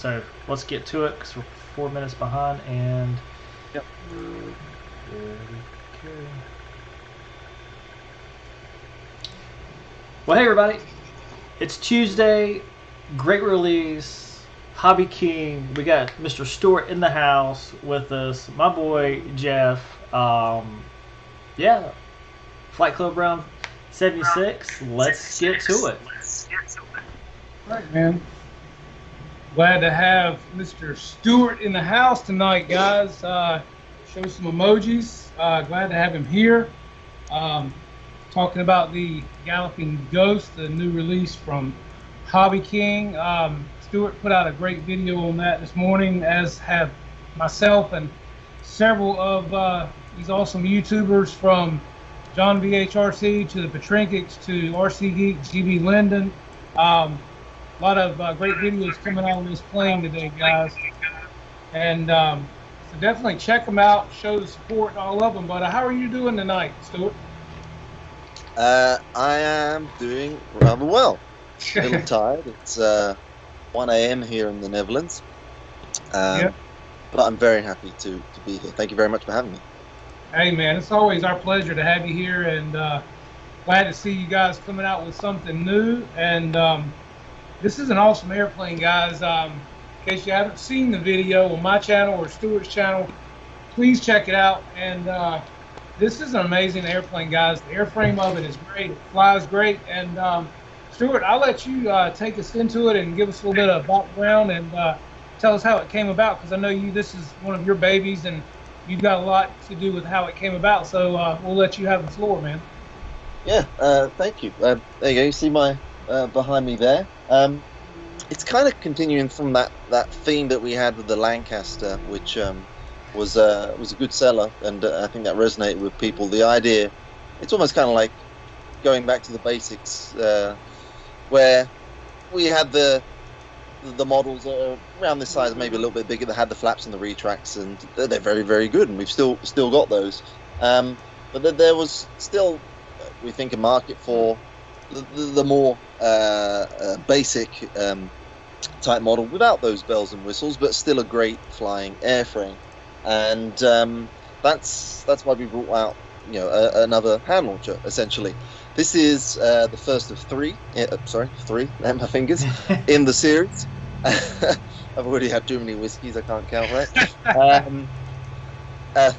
So let's get to it because we're 4 minutes behind. And Yep. okay. Well, hey everybody, it's Tuesday. Great release, Hobby King. We got Mr. Stuart in the house with us. My boy Jeff. Yeah, Flight Club round 76. Let's get to it. All right, man. Glad to have Mr. Stewart in the house tonight, guys. Show some emojis. Glad to have him here. Talking about the Galloping Ghost, the new release from Hobby King. Stewart put out a great video on that this morning, as have myself and several of these awesome YouTubers, from John VHRC to the Petrinkics to RC Geek, GB Linden. A lot of great videos coming out on this plane today, guys. And so definitely check them out, show the support, all of them. But how are you doing tonight, Stuart? I am doing rather well. A little tired. It's 1 a.m. here in the Netherlands. But I'm very happy to be here. Thank you very much for having me. Hey, man, it's always our pleasure to have you here, and glad to see you guys coming out with something new. And this is an awesome airplane, guys. In case you haven't seen the video on my channel or Stuart's channel, please check it out. And this is an amazing airplane, guys. The airframe of it is great. It flies great. And Stuart, I'll let you take us into it and give us a little bit of background and tell us how it came about, because I know this is one of your babies and you've got a lot to do with how it came about. So we'll let you have the floor, man. Yeah, thank you. There you go. You see my behind me there. It's kind of continuing from that theme that we had with the Lancaster, which was a good seller, and I think that resonated with people. The idea, it's almost kind of like going back to the basics, where we had the models around this size, maybe a little bit bigger, that had the flaps and the retracts, and they're very, very good, and we've still got those. But there was still, we think, a market for the more basic type model without those bells and whistles, but still a great flying airframe. And that's why we brought out another hand launcher, essentially. This is the first of three, my fingers, in the series. I've already had too many whiskeys, I can't count, right?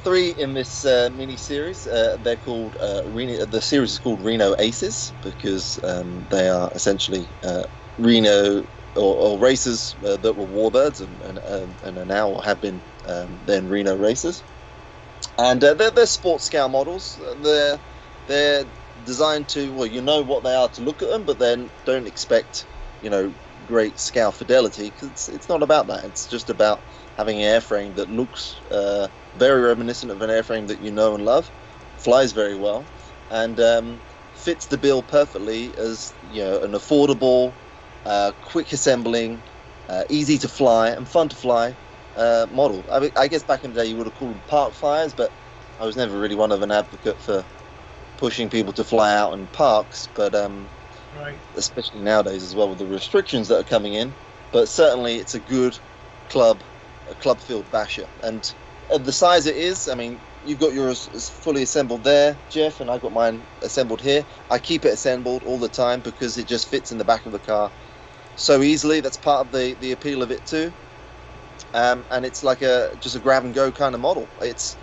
Three in this mini series. They're called Reno. The series is called Reno Aces because they are essentially Reno or racers that were warbirds and are now, or have been then, Reno racers. And they're sports scale models. They're designed to, well, you know what they are to look at them, but then don't expect great scale fidelity, because it's not about that. It's just about having an airframe that looks very reminiscent of an airframe that you know and love, flies very well, and fits the bill perfectly as an affordable, quick assembling, easy to fly and fun to fly model. I guess back in the day you would have called them park flyers, but I was never really one of an advocate for pushing people to fly out in parks, but Right. especially nowadays as well with the restrictions that are coming in. But certainly it's a good club field basher, and the size it is, I mean, you've got yours fully assembled there, Jeff, and I've got mine assembled here. I keep it assembled all the time because it just fits in the back of the car so easily. That's part of the appeal of it too. And it's like just a grab and go kind of model. It's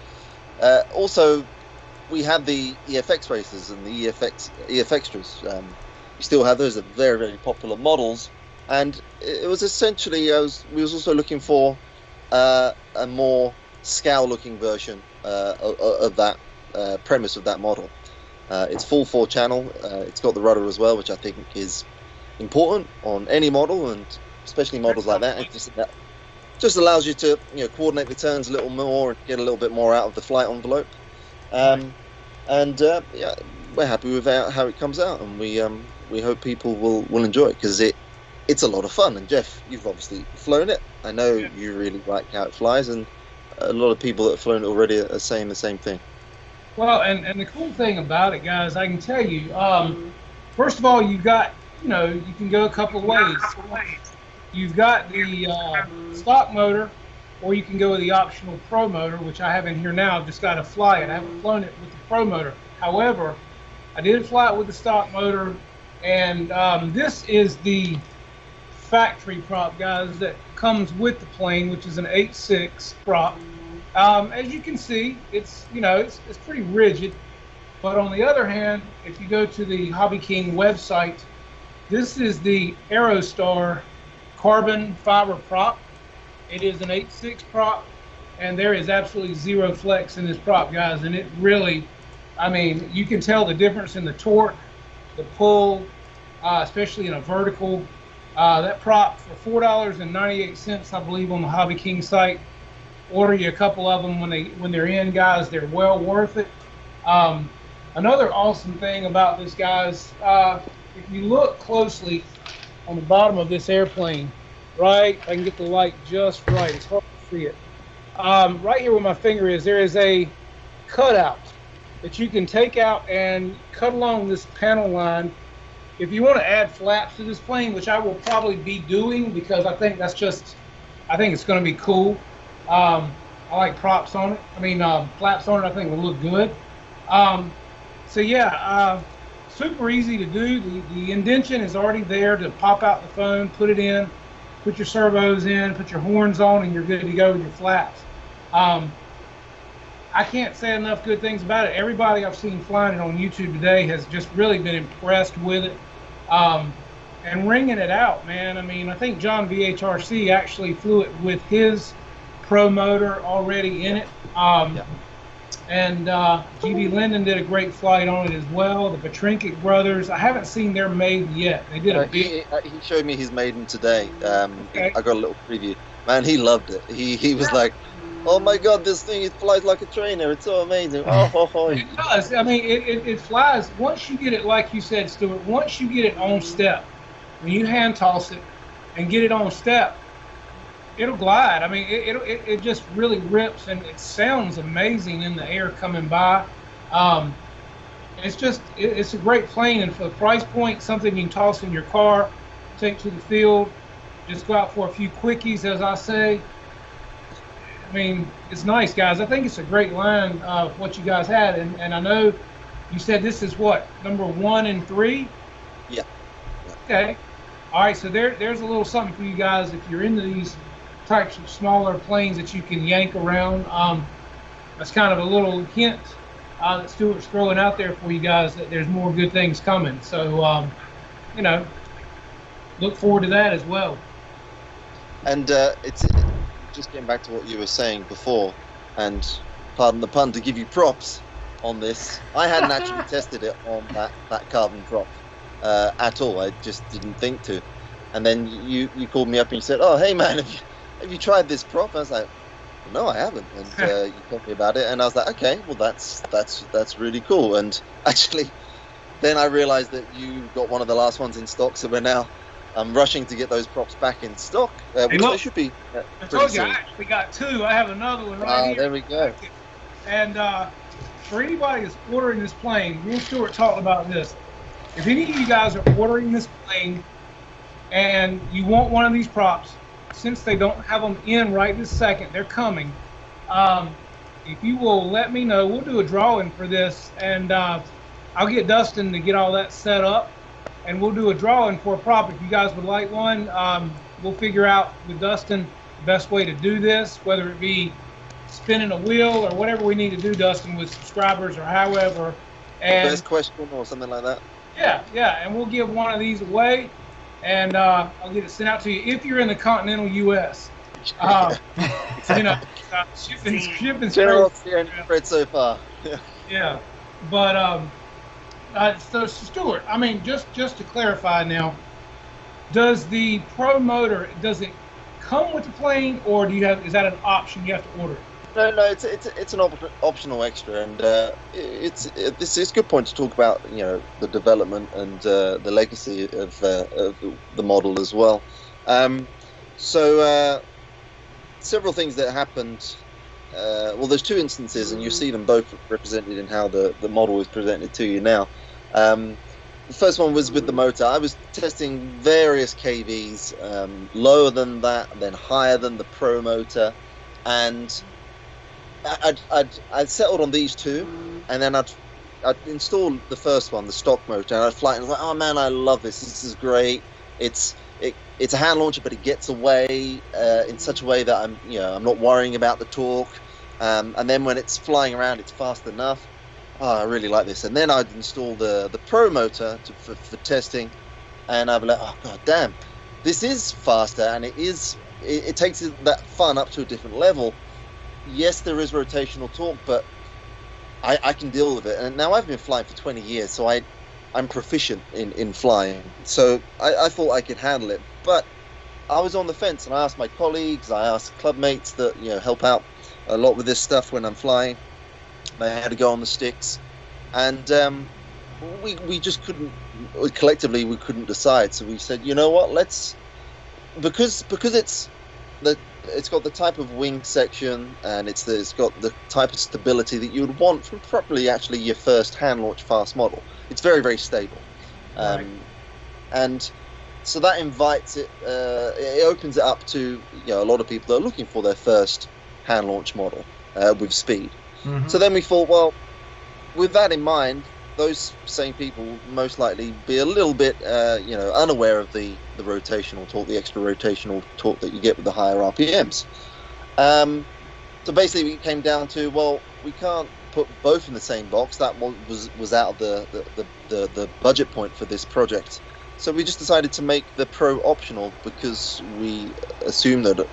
also, we had the EFX races and the EF extras. We still have those. Are very, very popular models, and it was essentially we was also looking for a more scale-looking version of that premise of that model. It's full 4-channel. It's got the rudder as well, which I think is important on any model, and especially models like that. It just allows you to coordinate the turns a little more and get a little bit more out of the flight envelope. Yeah, we're happy with how it comes out, and we hope people will enjoy it, because it's a lot of fun. And Jeff, you've obviously flown it. I know you really like how it flies, and a lot of people that have flown it already are saying the same thing. Well, and the cool thing about it, guys, I can tell you, first of all, you got, you can go a couple of ways. you've got the stock motor, or you can go with the optional Pro motor, which I have in here now. I've just got to fly it. I haven't flown it with the Pro motor. However, I did fly it with the stock motor, and this is the factory prop, guys, that comes with the plane, which is an 8.6 prop. As you can see, it's pretty rigid. But on the other hand, if you go to the Hobby King website, this is the Aerostar carbon fiber prop. It is an 8.6 prop, and there is absolutely zero flex in this prop, guys. And it really, I mean, you can tell the difference in the torque, the pull, especially in a vertical. That prop for $4.98, I believe, on the Hobby King site. Order you a couple of them when they're in, guys. They're well worth it. Another awesome thing about this, guys, if you look closely on the bottom of this airplane, right, I can get the light just right. It's hard to see it. Right here where my finger is, there is a cutout that you can take out and cut along this panel line. If you want to add flaps to this plane, which I will probably be doing because I think it's going to be cool. I like props on it. I mean, flaps on it, I think will look good. So yeah, super easy to do. The indention is already there to pop out the phone, put it in, put your servos in, put your horns on, and you're good to go with your flaps. I can't say enough good things about it. Everybody I've seen flying it on YouTube today has just really been impressed with it. And ringing it out, man. I mean, I think John VHRC actually flew it with his Pro motor already in it. Yeah. And GB Linden did a great flight on it as well. The Petrinkic brothers, I haven't seen their maiden yet. They did a big... He showed me his maiden today. Okay. I got a little preview. Man, he loved it. He was like, oh my God, this thing, it flies like a trainer. It's so amazing. Oh. It does. I mean, it flies. Once you get it, like you said, Stuart, once you get it on step, when you hand toss it and get it on step, it'll glide. I mean, it just really rips, and it sounds amazing in the air coming by. It's a great plane, and for the price point, something you can toss in your car, take to the field, just go out for a few quickies, as I say. I mean, it's nice, guys. I think it's a great line of what you guys had, and I know you said this is what, number 1 and 3? Yeah. Okay. All right, so there's a little something for you guys if you're into these types of smaller planes that you can yank around. That's kind of a little hint that Stuart's throwing out there for you guys, that there's more good things coming. So, look forward to that as well. And it's just getting back to what you were saying before, and pardon the pun, to give you props on this. I hadn't actually tested it on that carbon prop at all. I just didn't think to. And then you called me up and you said, oh, hey man, have you tried this prop? I was like, no, I haven't. And you told me about it, and I was like, okay, well that's really cool. And actually, then I realized that you got one of the last ones in stock, so I'm rushing to get those props back in stock, which they should be. I told you, I actually got 2. I have another one right here. There we go. And for anybody that's ordering this plane, me and Stuart talked about this. If any of you guys are ordering this plane and you want one of these props, since they don't have them in right this second, they're coming. If you will let me know, we'll do a drawing for this, and I'll get Dustin to get all that set up, and we'll do a drawing for a prop. If you guys would like one, we'll figure out with Dustin the best way to do this, whether it be spinning a wheel or whatever we need to do, Dustin, with subscribers or however. And best question or something like that. Yeah, and we'll give one of these away, and I'll get it sent out to you if you're in the continental U.S. Shipping's General spread so far. Yeah, but so Stuart, I mean, just to clarify now, does the Pro motor, does it come with the plane, or is that an option you have to order it? No, it's an optional extra, and it's a good point to talk about, the development and the legacy of the model as well. So several things that happened. Well, there's 2 instances, and you see them both represented in how the model is presented to you now. the first one was with the motor. I was testing various KVs, lower than that, then higher than the Pro motor, and I'd settled on these two, and then I'd install the first one, the stock motor, and I'd fly it and I was like, oh man, I love this. This is great. It's a hand launcher, but it gets away in such a way that I'm not worrying about the torque. And then when it's flying around, it's fast enough. Oh, I really like this. And then I'd install the Pro motor for testing, and I'd be like, oh god damn, this is faster, and it takes that fun up to a different level. Yes, there is rotational torque, but I can deal with it. And now I've been flying for 20 years, so I'm proficient in flying. So I thought I could handle it. But I was on the fence, and I asked my colleagues, I asked club mates that help out a lot with this stuff when I'm flying. They had to go on the sticks, and we just couldn't. Collectively, we couldn't decide. So we said, you know what? Let's because it's got the type of wing section, and it's got the type of stability that you would want from probably actually your first hand launch fast model. It's very, very stable, Right. and so that invites it. It opens it up to a lot of people that are looking for their first hand launch model with speed. Mm-hmm. So then we thought, well, with that in mind, those same people will most likely be a little bit, unaware of the rotational torque, the extra rotational torque that you get with the higher RPMs. So basically, it came down to, well, we can't put both in the same box. That was out of the budget point for this project. So we just decided to make the Pro optional, because we assume that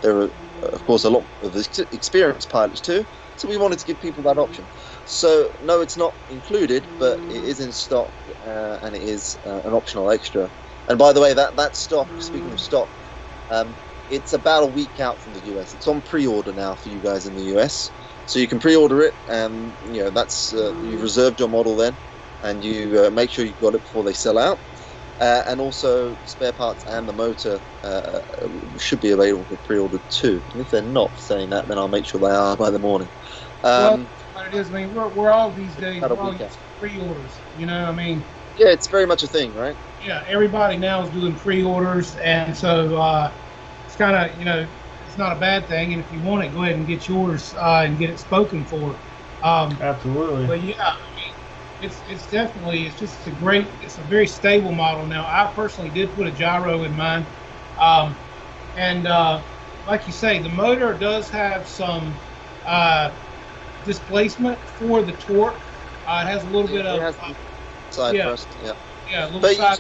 there are, of course, a lot of experienced pilots too. So we wanted to give people that option. So no, it's not included, but it is in stock, and it is an optional extra. And by the way, that stock, speaking of stock, it's about a week out from the US. It's on pre-order now for you guys in the US, so you can pre-order it, and that's you've reserved your model then, and you make sure you've got it before they sell out. And also spare parts and the motor should be available for pre-order too. And if they're not saying that, then I'll make sure they are by the morning. Well, what it is, I mean, we're all these days, About a we're all week used to pre-orders. I mean, Yeah, it's very much a thing, right? yeah, everybody now is doing pre-orders, and so it's kind of, it's not a bad thing. And if you want it, go ahead and get yours and get it spoken for. Absolutely. But yeah, I mean, it's definitely, it's a very stable model. Now, I personally did put a gyro in mine, and like you say, the motor does have some displacement for the torque. It has a little bit of side yeah. thrust, yeah, a little But side.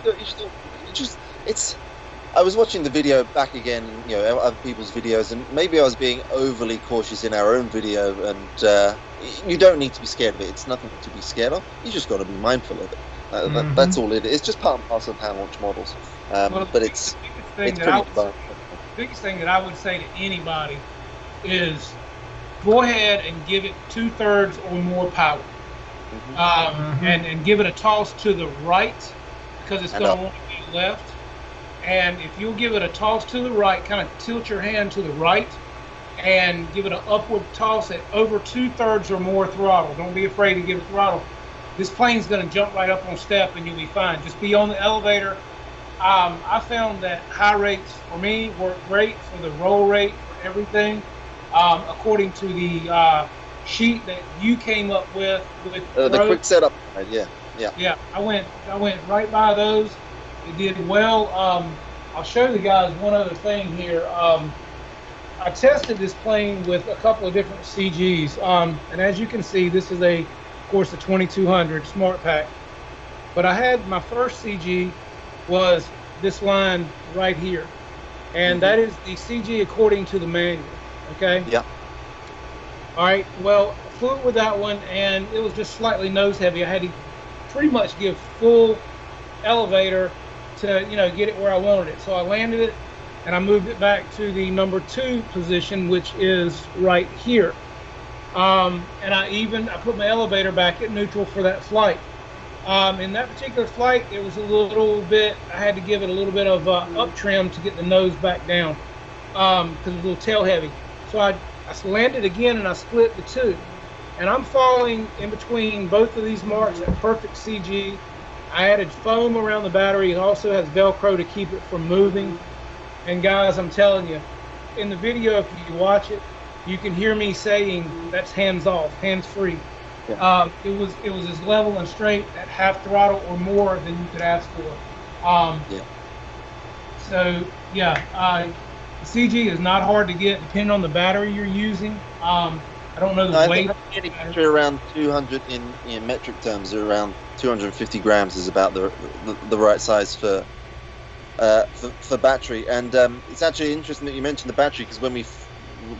I was watching the video back again, other people's videos, and maybe I was being overly cautious in our own video, and you don't need to be scared of it. It's nothing to be scared of. You just got to be mindful of it. That's all it is. It's just part and parcel of hand launch models. But it's pretty advanced. The biggest thing that I would say to anybody is go ahead and give it 2/3 or more power. And give it a toss to the right, because it's going to want to be left. And if you'll give it a toss to the right, kind of tilt your hand to the right, and give it an upward toss at over 2/3 or more throttle. Don't be afraid to give it throttle. This plane's going to jump right up on step, and you'll be fine. Just be on the elevator. I found that high rates for me work great for the roll rate, for everything, according to the sheet that you came up with the quick setup. Yeah. I went right by those. It did well. I'll show the guys one other thing here. I tested this plane with a couple of different CGs, and as you can see, this is of course a 2200 Smart Pack. But I had my first CG was this line right here, and that is the CG according to the manual. Okay. Yeah. All right. Well, I flew it with that one, and it was just slightly nose heavy. I had to pretty much give full elevator to get it where I wanted it. So I landed it, and I moved it back to the number 2 position, which is right here. And I put my elevator back at neutral for that flight. In that particular flight, it was a little bit, I had to give it a little bit of up trim to get the nose back down, because it was a little tail heavy. So I landed again, and I split the two. And I'm falling in between both of these marks at perfect CG. I added foam around the battery. It also has Velcro to keep it from moving. And guys, I'm telling you, in the video, if you watch it, you can hear me saying that's hands off, hands free. Yeah. It was as level and straight at half throttle or more than you could ask for. Yeah. So yeah, the CG is not hard to get, depending on the battery you're using. I don't know the weight. I think around 200 in metric terms, around 250 grams is about the right size for battery. And it's actually interesting that you mentioned the battery, because when we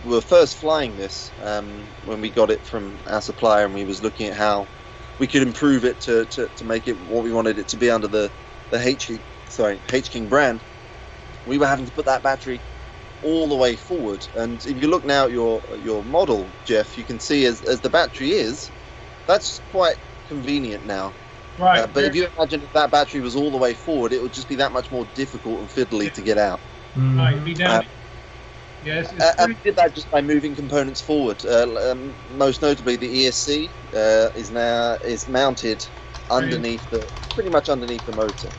were first flying this, when we got it from our supplier, and we was looking at how we could improve it to make it what we wanted it to be under the H-King brand, we were having to put that battery all the way forward. And if you look now at your model, Jeff, you can see as the battery is, that's quite convenient now. Right. But if you imagine if that battery was all the way forward, it would just be that much more difficult and fiddly to get out. Right, it'd be down. Yes. And we did that just by moving components forward. Most notably, the ESC is mounted pretty much underneath the motor.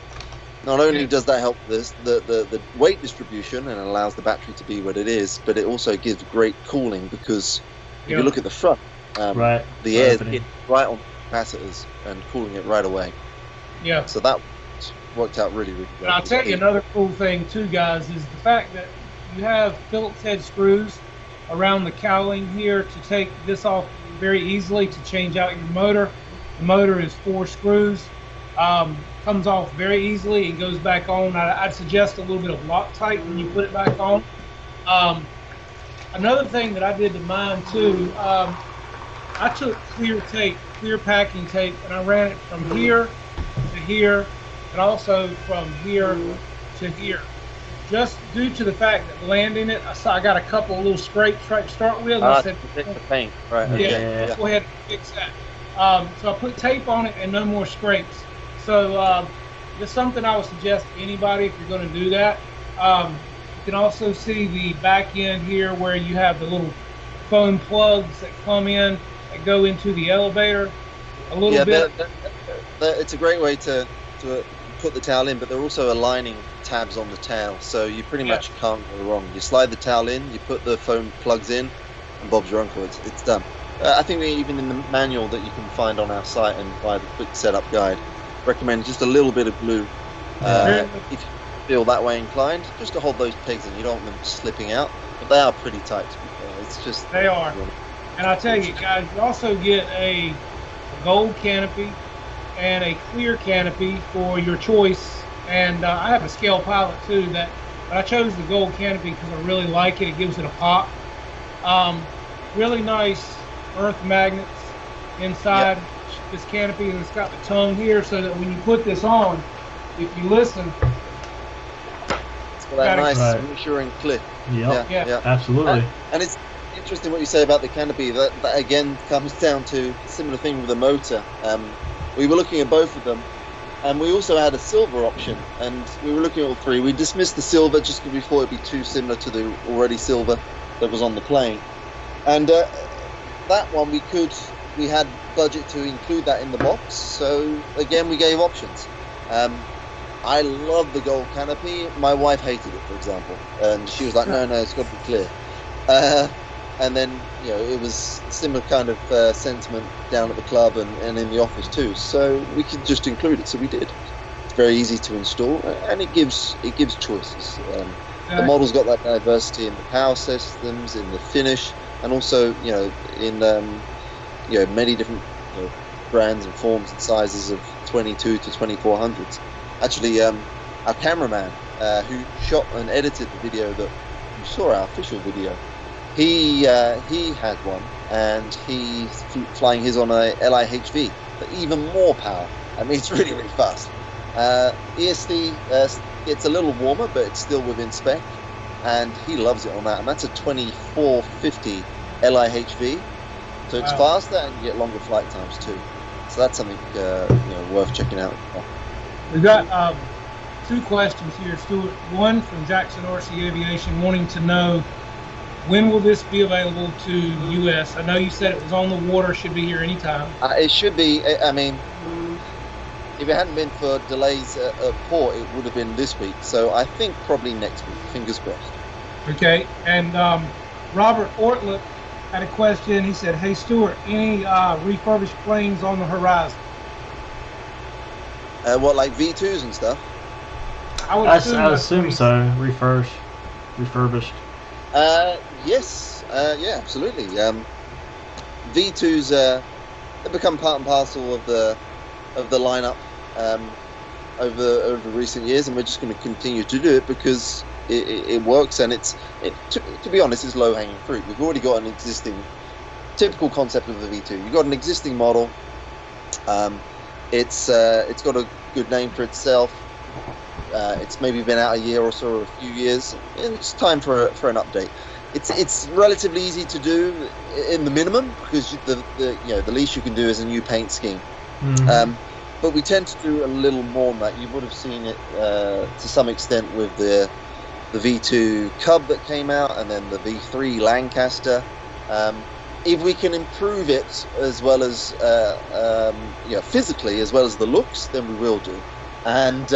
Not only does that help the weight distribution and allows the battery to be what it is, but it also gives great cooling, because if you look at the front, the air is hitting right on the capacitors and cooling it right away. Yeah. So that worked out really, really well. And I'll tell you another cool thing too, guys, is the fact that you have Phillips head screws around the cowling here to take this off very easily to change out your motor. The motor is 4 screws. Comes off very easily and goes back on. I'd suggest a little bit of Loctite when you put it back on. Another thing that I did to mine too, I took clear packing tape, and I ran it from here to here, and also from here to here. Just due to the fact that landing it, I got a couple of little scrapes right to start with. I said, the paint, right? Yeah, go ahead and fix that. So I put tape on it and no more scrapes. So it's something I would suggest to anybody if you're going to do that. You can also see the back end here where you have the little foam plugs that come in that go into the elevator. A little bit. It's a great way to put the towel in, but they're also aligning tabs on the tail, so you pretty much can't go wrong. You slide the towel in, you put the foam plugs in, and Bob's your uncle. It's done. I think even in the manual that you can find on our site and by the quick setup guide, recommend just a little bit of glue if you feel that way inclined, just to hold those pegs in. You don't want them slipping out, but they are pretty tight, to be fair. It's just they are. And I tell you guys, you also get a gold canopy and a clear canopy for your choice. And I have a scale pilot too, but I chose the gold canopy because I really like it. It gives it a pop. Really nice earth magnets inside this canopy, and it's got the tongue here, so that when you put this on, if you listen, it's got that nice reassuring clip. Yeah, absolutely. And it's interesting what you say about the canopy. That again comes down to a similar thing with the motor. We were looking at both of them, and we also had a silver option, and we were looking at all three. We dismissed the silver just because we thought it'd be too similar to the already silver that was on the plane. And that one we had budget to include that in the box, so again we gave options. I love the gold canopy. My wife hated it, for example, and she was like, no, it's got to be clear. And then, it was similar kind of sentiment down at the club and in the office too, so we could just include it, so we did. It's very easy to install, and it gives choices. The model's got that diversity in the power systems, in the finish, and also in many different brands and forms and sizes of 22 to 2400s. Actually, our cameraman who shot and edited the video that you saw, our official video, he had one, and he's flying his on a LIHV, but even more power. I mean, it's really, really fast. ESC gets a little warmer, but it's still within spec, and he loves it on that. And that's a 2450 LIHV, so it's faster, and you get longer flight times too. So that's something worth checking out. We've got 2 questions here, Stuart. One from Jackson RC Aviation, wanting to know, when will this be available to the U.S.? I know you said it was on the water, should be here anytime. It should be. I mean, if it hadn't been for delays at port, it would have been this week. So I think probably next week. Fingers crossed. Okay, and Robert Ortlick had a question. He said, "Hey Stuart, any refurbished planes on the horizon?" What, like V2s and stuff? I assume so. Refurbished. Yes. Yeah, absolutely. V2s have become part and parcel of the lineup over recent years, and we're just going to continue to do it because it works, and to be honest, it's low hanging fruit. We've already got an existing typical concept of the V2. You've got an existing model. It's got a good name for itself. It's maybe been out a year or so, or a few years, and it's time for an update. It's relatively easy to do in the minimum because the least you can do is a new paint scheme. Mm-hmm. But we tend to do a little more than that. You would have seen it to some extent with the V2 Cub that came out, and then the V3 Lancaster. If we can improve it as well as physically as well as the looks, then we will do. And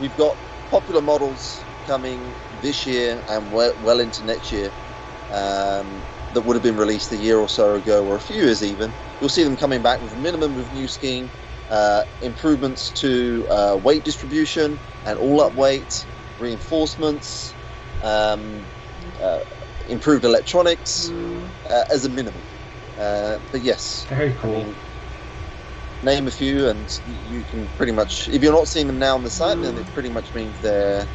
we've got popular models coming this year and well into next year that would have been released a year or so ago, or a few years even. You'll see them coming back with a minimum of new scheme, improvements to weight distribution and all-up weight, reinforcements, improved electronics as a minimum. But yes, very cool. I mean, name a few, and you can pretty much, if you're not seeing them now on the site, then it pretty much means they're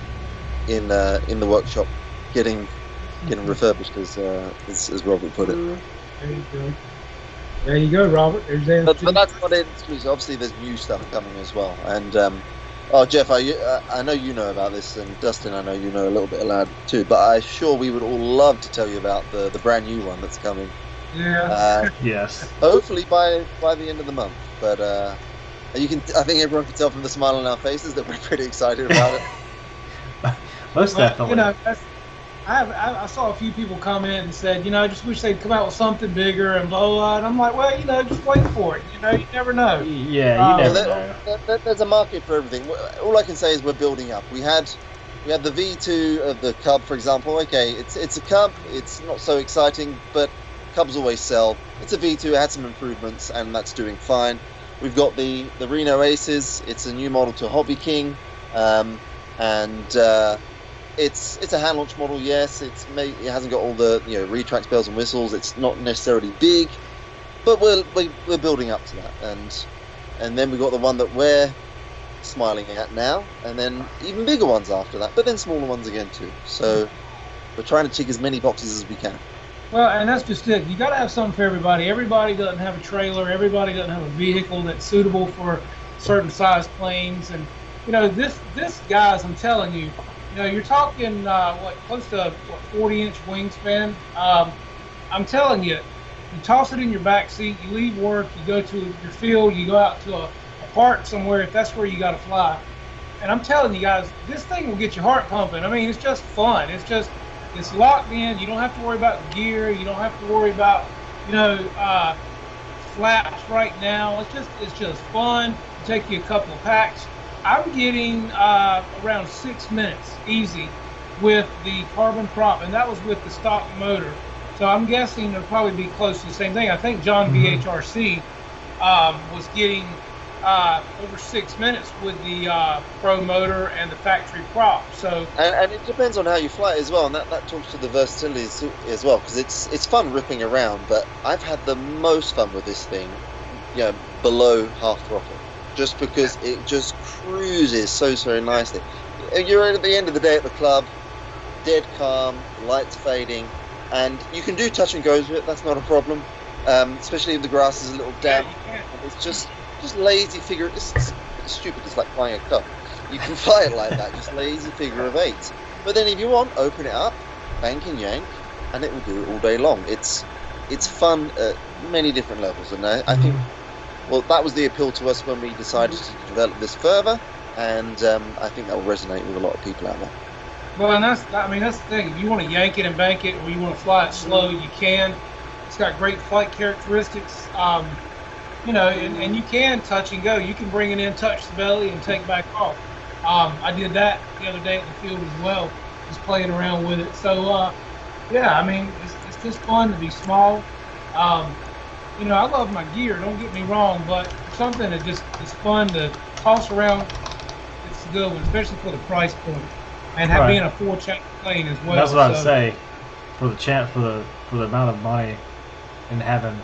in the workshop getting refurbished, as Robert put it. There you go. There you go, Robert. But that's not it. Obviously, there's new stuff coming as well. And Jeff, I know you know about this, and Dustin, I know you know a little bit about it too. But I'm sure we would all love to tell you about the brand new one that's coming. Yeah. Yes. Hopefully by the end of the month. But I think everyone can tell from the smile on our faces that we're pretty excited about it. Most definitely. You know, I saw a few people comment and said, I just wish they'd come out with something bigger and blah, blah. And I'm like, well, just wait for it. You never know. Yeah, you never know. There's a market for everything. All I can say is we're building up. We had the V2 of the Cub, for example. Okay, it's a Cub. It's not so exciting, but Cubs always sell. It's a V2. It had some improvements, and that's doing fine. We've got the Reno Aces. It's a new model to Hobby King, and it's a hand launch model. Yes, it hasn't got all the retract bells and whistles. It's not necessarily big, but we're building up to that. And then we've got the one that we're smiling at now, and then even bigger ones after that, but then smaller ones again too. So we're trying to tick as many boxes as we can. Well, and that's just it. You got to have something for everybody. Everybody doesn't have a trailer. Everybody doesn't have a vehicle that's suitable for certain size planes. And this guys, I'm telling you, you're talking close to 40-inch wingspan. I'm telling you, you toss it in your back seat. You leave work. You go to your field. You go out to a park somewhere if that's where you got to fly. And I'm telling you guys, this thing will get your heart pumping. I mean, it's just fun. It's locked in. You don't have to worry about gear. You don't have to worry about, flaps right now. It's just fun. It'll take you a couple of packs. I'm getting around 6 minutes easy with the carbon prop, and that was with the stock motor. So I'm guessing it'll probably be close to the same thing. I think John VHRC was getting over 6 minutes with the Pro motor and the factory prop. So and it depends on how you fly it as well, and that talks to the versatility as well, because it's fun ripping around. But I've had the most fun with this thing, below half throttle, just because it just cruises so nicely. You're at the end of the day at the club, dead calm, lights fading, and you can do touch and goes with it. That's not a problem, especially if the grass is a little damp. It's just lazy figure. It's stupid. It's like flying a Cub. You can fly it like that, just lazy figure of eight. But then if you want, open it up, bank and yank, and it will do it all day long. It's fun at many different levels, and I think, well, that was the appeal to us when we decided to develop this further, and I think that will resonate with a lot of people out there. Well, and that's the thing. If you want to yank it and bank it, or you want to fly it slow, you can. It's got great flight characteristics. and you can touch and go. You can bring it in, touch the belly, and take back off. I did that the other day at the field as well, just playing around with it. So, yeah, I mean, it's just fun to be small. I love my gear, don't get me wrong, but something that just is fun to toss around, it's a good one, especially for the price point. And being a 4-channel plane as well. That's what I'd say. For the amount of money and having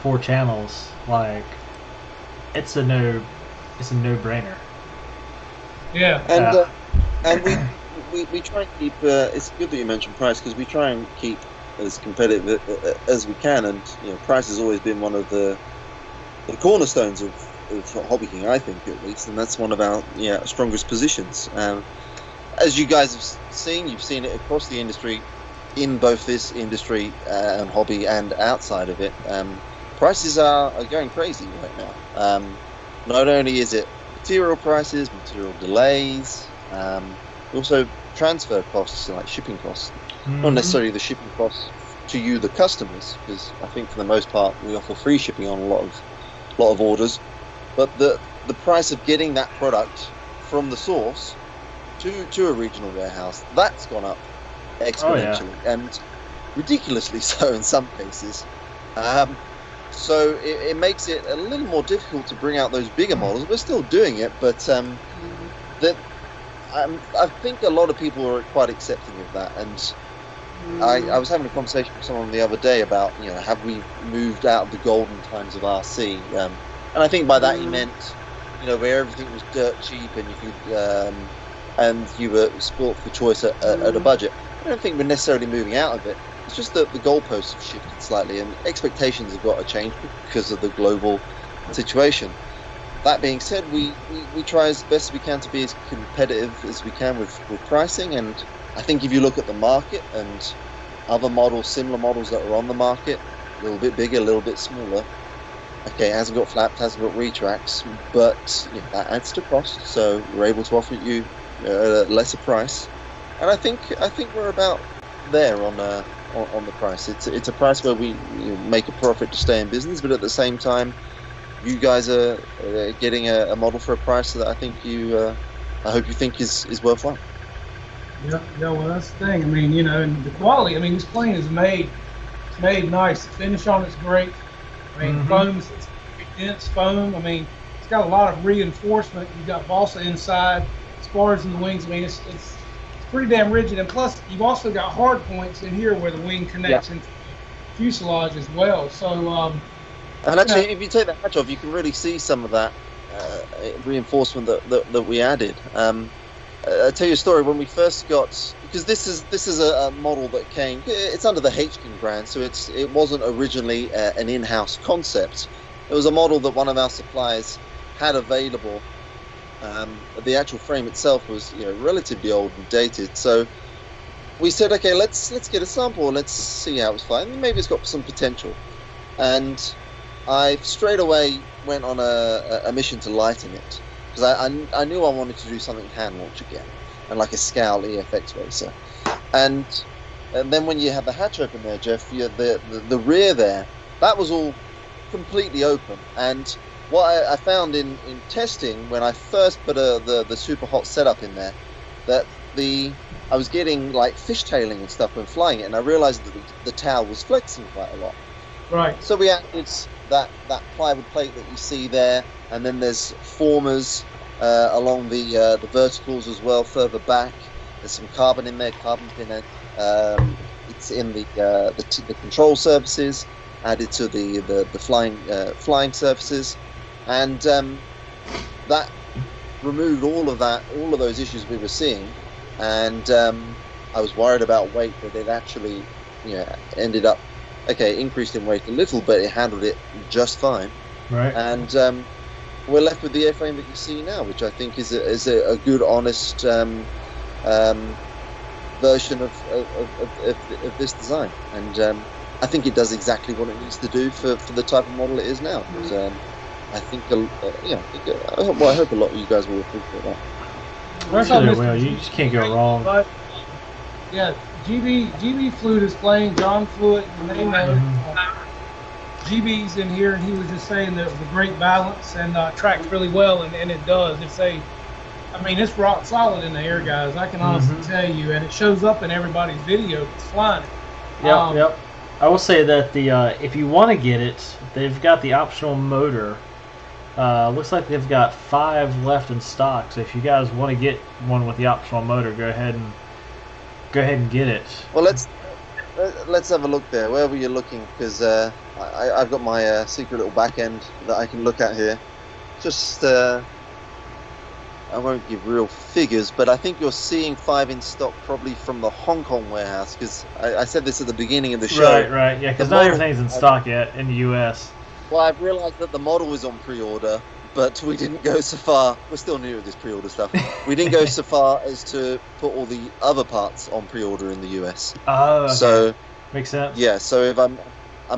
4 channels, like it's a no-brainer. Yeah. And we try and keep. It's good that you mentioned price because we try and keep as competitive as we can, and price has always been one of the cornerstones of Hobby King, I think, at least, and that's one of our strongest positions. As you guys have seen, you've seen it across the industry, in both this industry and hobby and outside of it. Prices are going crazy right now. Not only is it material prices, material delays, also transfer costs, like shipping costs. Not necessarily the shipping costs to you, the customers, because I think for the most part we offer free shipping on a lot of orders. But the price of getting that product from the source to a regional warehouse, that's gone up exponentially, and ridiculously so in some cases. So it makes it a little more difficult to bring out those bigger models. We're still doing it, but I think a lot of people are quite accepting of that. And I was having a conversation with someone the other day about, have we moved out of the golden times of RC? And I think by that he meant, where everything was dirt cheap and you could, and you were sport for choice at a budget. I don't think we're necessarily moving out of it. It's just that the goalposts have shifted slightly, and expectations have got to change because of the global situation. That being said, we try as best we can to be as competitive as we can with pricing, and I think if you look at the market and other models, similar models that are on the market, a little bit bigger, a little bit smaller, okay, it hasn't got flaps, hasn't got retracts, but that adds to cost, so we're able to offer you a lesser price, and I think we're about there on the price. It's a price where we make a profit to stay in business, but at the same time, you guys are getting a model for a price that I think I hope you think is worthwhile. Yeah, well, that's the thing. I mean, and the quality. I mean, this plane is made nice. The finish on it's great. I mean, foam's it's dense foam. I mean, it's got a lot of reinforcement. You've got balsa inside, spars in the wings. I mean, it's pretty damn rigid. And plus, you've also got hard points in here where the wing connects into the fuselage as well. So, and actually, if you take the hatch off, you can really see some of that reinforcement that we added. I'll tell you a story. When we first got, because this is a model that came, it's under the HobbyKing's brand, so it wasn't originally an in-house concept. It was a model that one of our suppliers had available. The actual frame itself was relatively old and dated, so we said, okay, let's get a sample and let's see how it's flying. Maybe it's got some potential. And I straight away went on a mission to lighten it, because I knew I wanted to do something hand launch again, and like a Scowl EFX racer. And then when you have the hatch open there, Jeff, the rear there, that was all completely open. And what I found in testing when I first put the super hot setup in there, that I was getting like fishtailing and stuff when flying it, and I realized that the tail was flexing quite a lot. Right. So we added that plywood plate that you see there, and then there's formers along the verticals as well further back. There's some carbon in there, carbon pin. It's in the control surfaces, added to the flying surfaces, and that removed all of those issues we were seeing. And I was worried about weight, but it actually ended up increased in weight a little, but it handled it just fine. Right. And we're left with the airframe that you see now, which I think is a good, honest version of this design. And I think it does exactly what it needs to do for the type of model it is now. And, I think, I hope a lot of you guys will appreciate that. Well, you just can't go wrong. But, yeah, GB flew this plane. John flew it. And they know GB's in here, and he was just saying that it was a great balance and tracks really well, and it does. It's rock solid in the air, guys. I can honestly tell you, and it shows up in everybody's video that's flying it. Yep. I will say that if you want to get it, they've got the optional motor. Looks like they've got 5 left in stock. So if you guys want to get one with the optional motor, go ahead and get it. Well, let's have a look there. Where were you looking? Because I've got my secret little back end that I can look at here. Just I won't give real figures, but I think you're seeing 5 in stock probably from the Hong Kong warehouse, because I said this at the beginning of the show. Right, yeah, because not everything's in stock yet in the US. Well, I've realised that the model is on pre-order, but we didn't go so far. We're still new at this pre-order stuff. We didn't go so far as to put all the other parts on pre-order in the US. Oh, okay. So makes sense. Yeah, so if I'm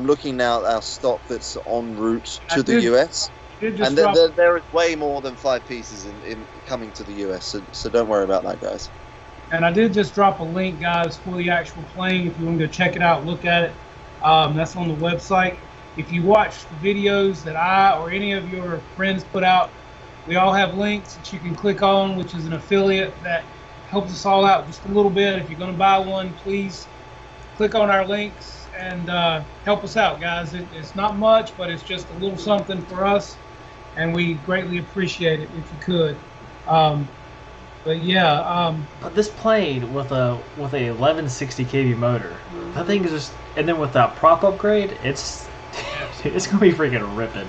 looking now at our stock that's en route to the US. And there is way more than 5 pieces in coming to the US, so don't worry about that, guys. And I did just drop a link, guys, for the actual plane. If you want to go check it out, look at it. That's on the website. If you watch the videos that I or any of your friends put out, we all have links that you can click on, which is an affiliate that helps us all out just a little bit. If you're going to buy one, please click on our links and help us out, guys. It's not much, but it's just a little something for us, and we greatly appreciate it if you could. But yeah, but this plane with a 1160 kV motor, that thing is just, and then with that prop upgrade, it's gonna be freaking ripping.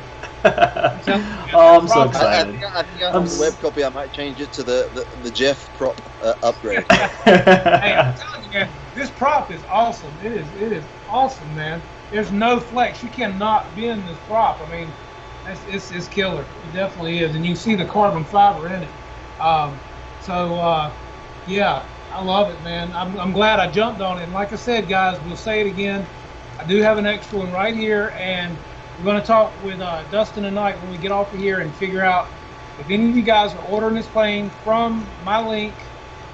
Oh, I'm so excited. I think on the web copy I might change it to the Jeff prop upgrade. Hey, I'm telling you, man, this prop is awesome. It is awesome, man. There's no flex. You cannot bend this prop. I mean, it's killer. It definitely is, and you see the carbon fiber in it. Yeah, I love it, man. I'm glad I jumped on it. And like I said, guys, we'll say it again. I do have an extra one right here, and we're going to talk with Dustin tonight when we get off of here and figure out if any of you guys are ordering this plane from my link.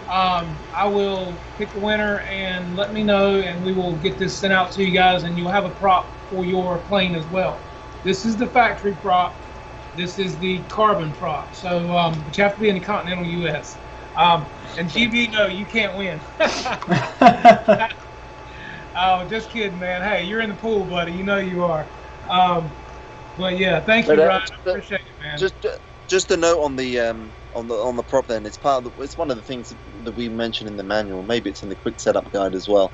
I will pick the winner and let me know, and we will get this sent out to you guys, and you'll have a prop for your plane as well. This is the factory prop. This is the carbon prop. So, but you have to be in the continental U.S. And GB, no, you can't win. Oh, just kidding, man. Hey, you're in the pool, buddy. You know you are. But yeah, thank you, Ryan. I appreciate it, man. Just a note on the prop. Then it's one of the things that we mentioned in the manual. Maybe it's in the quick setup guide as well.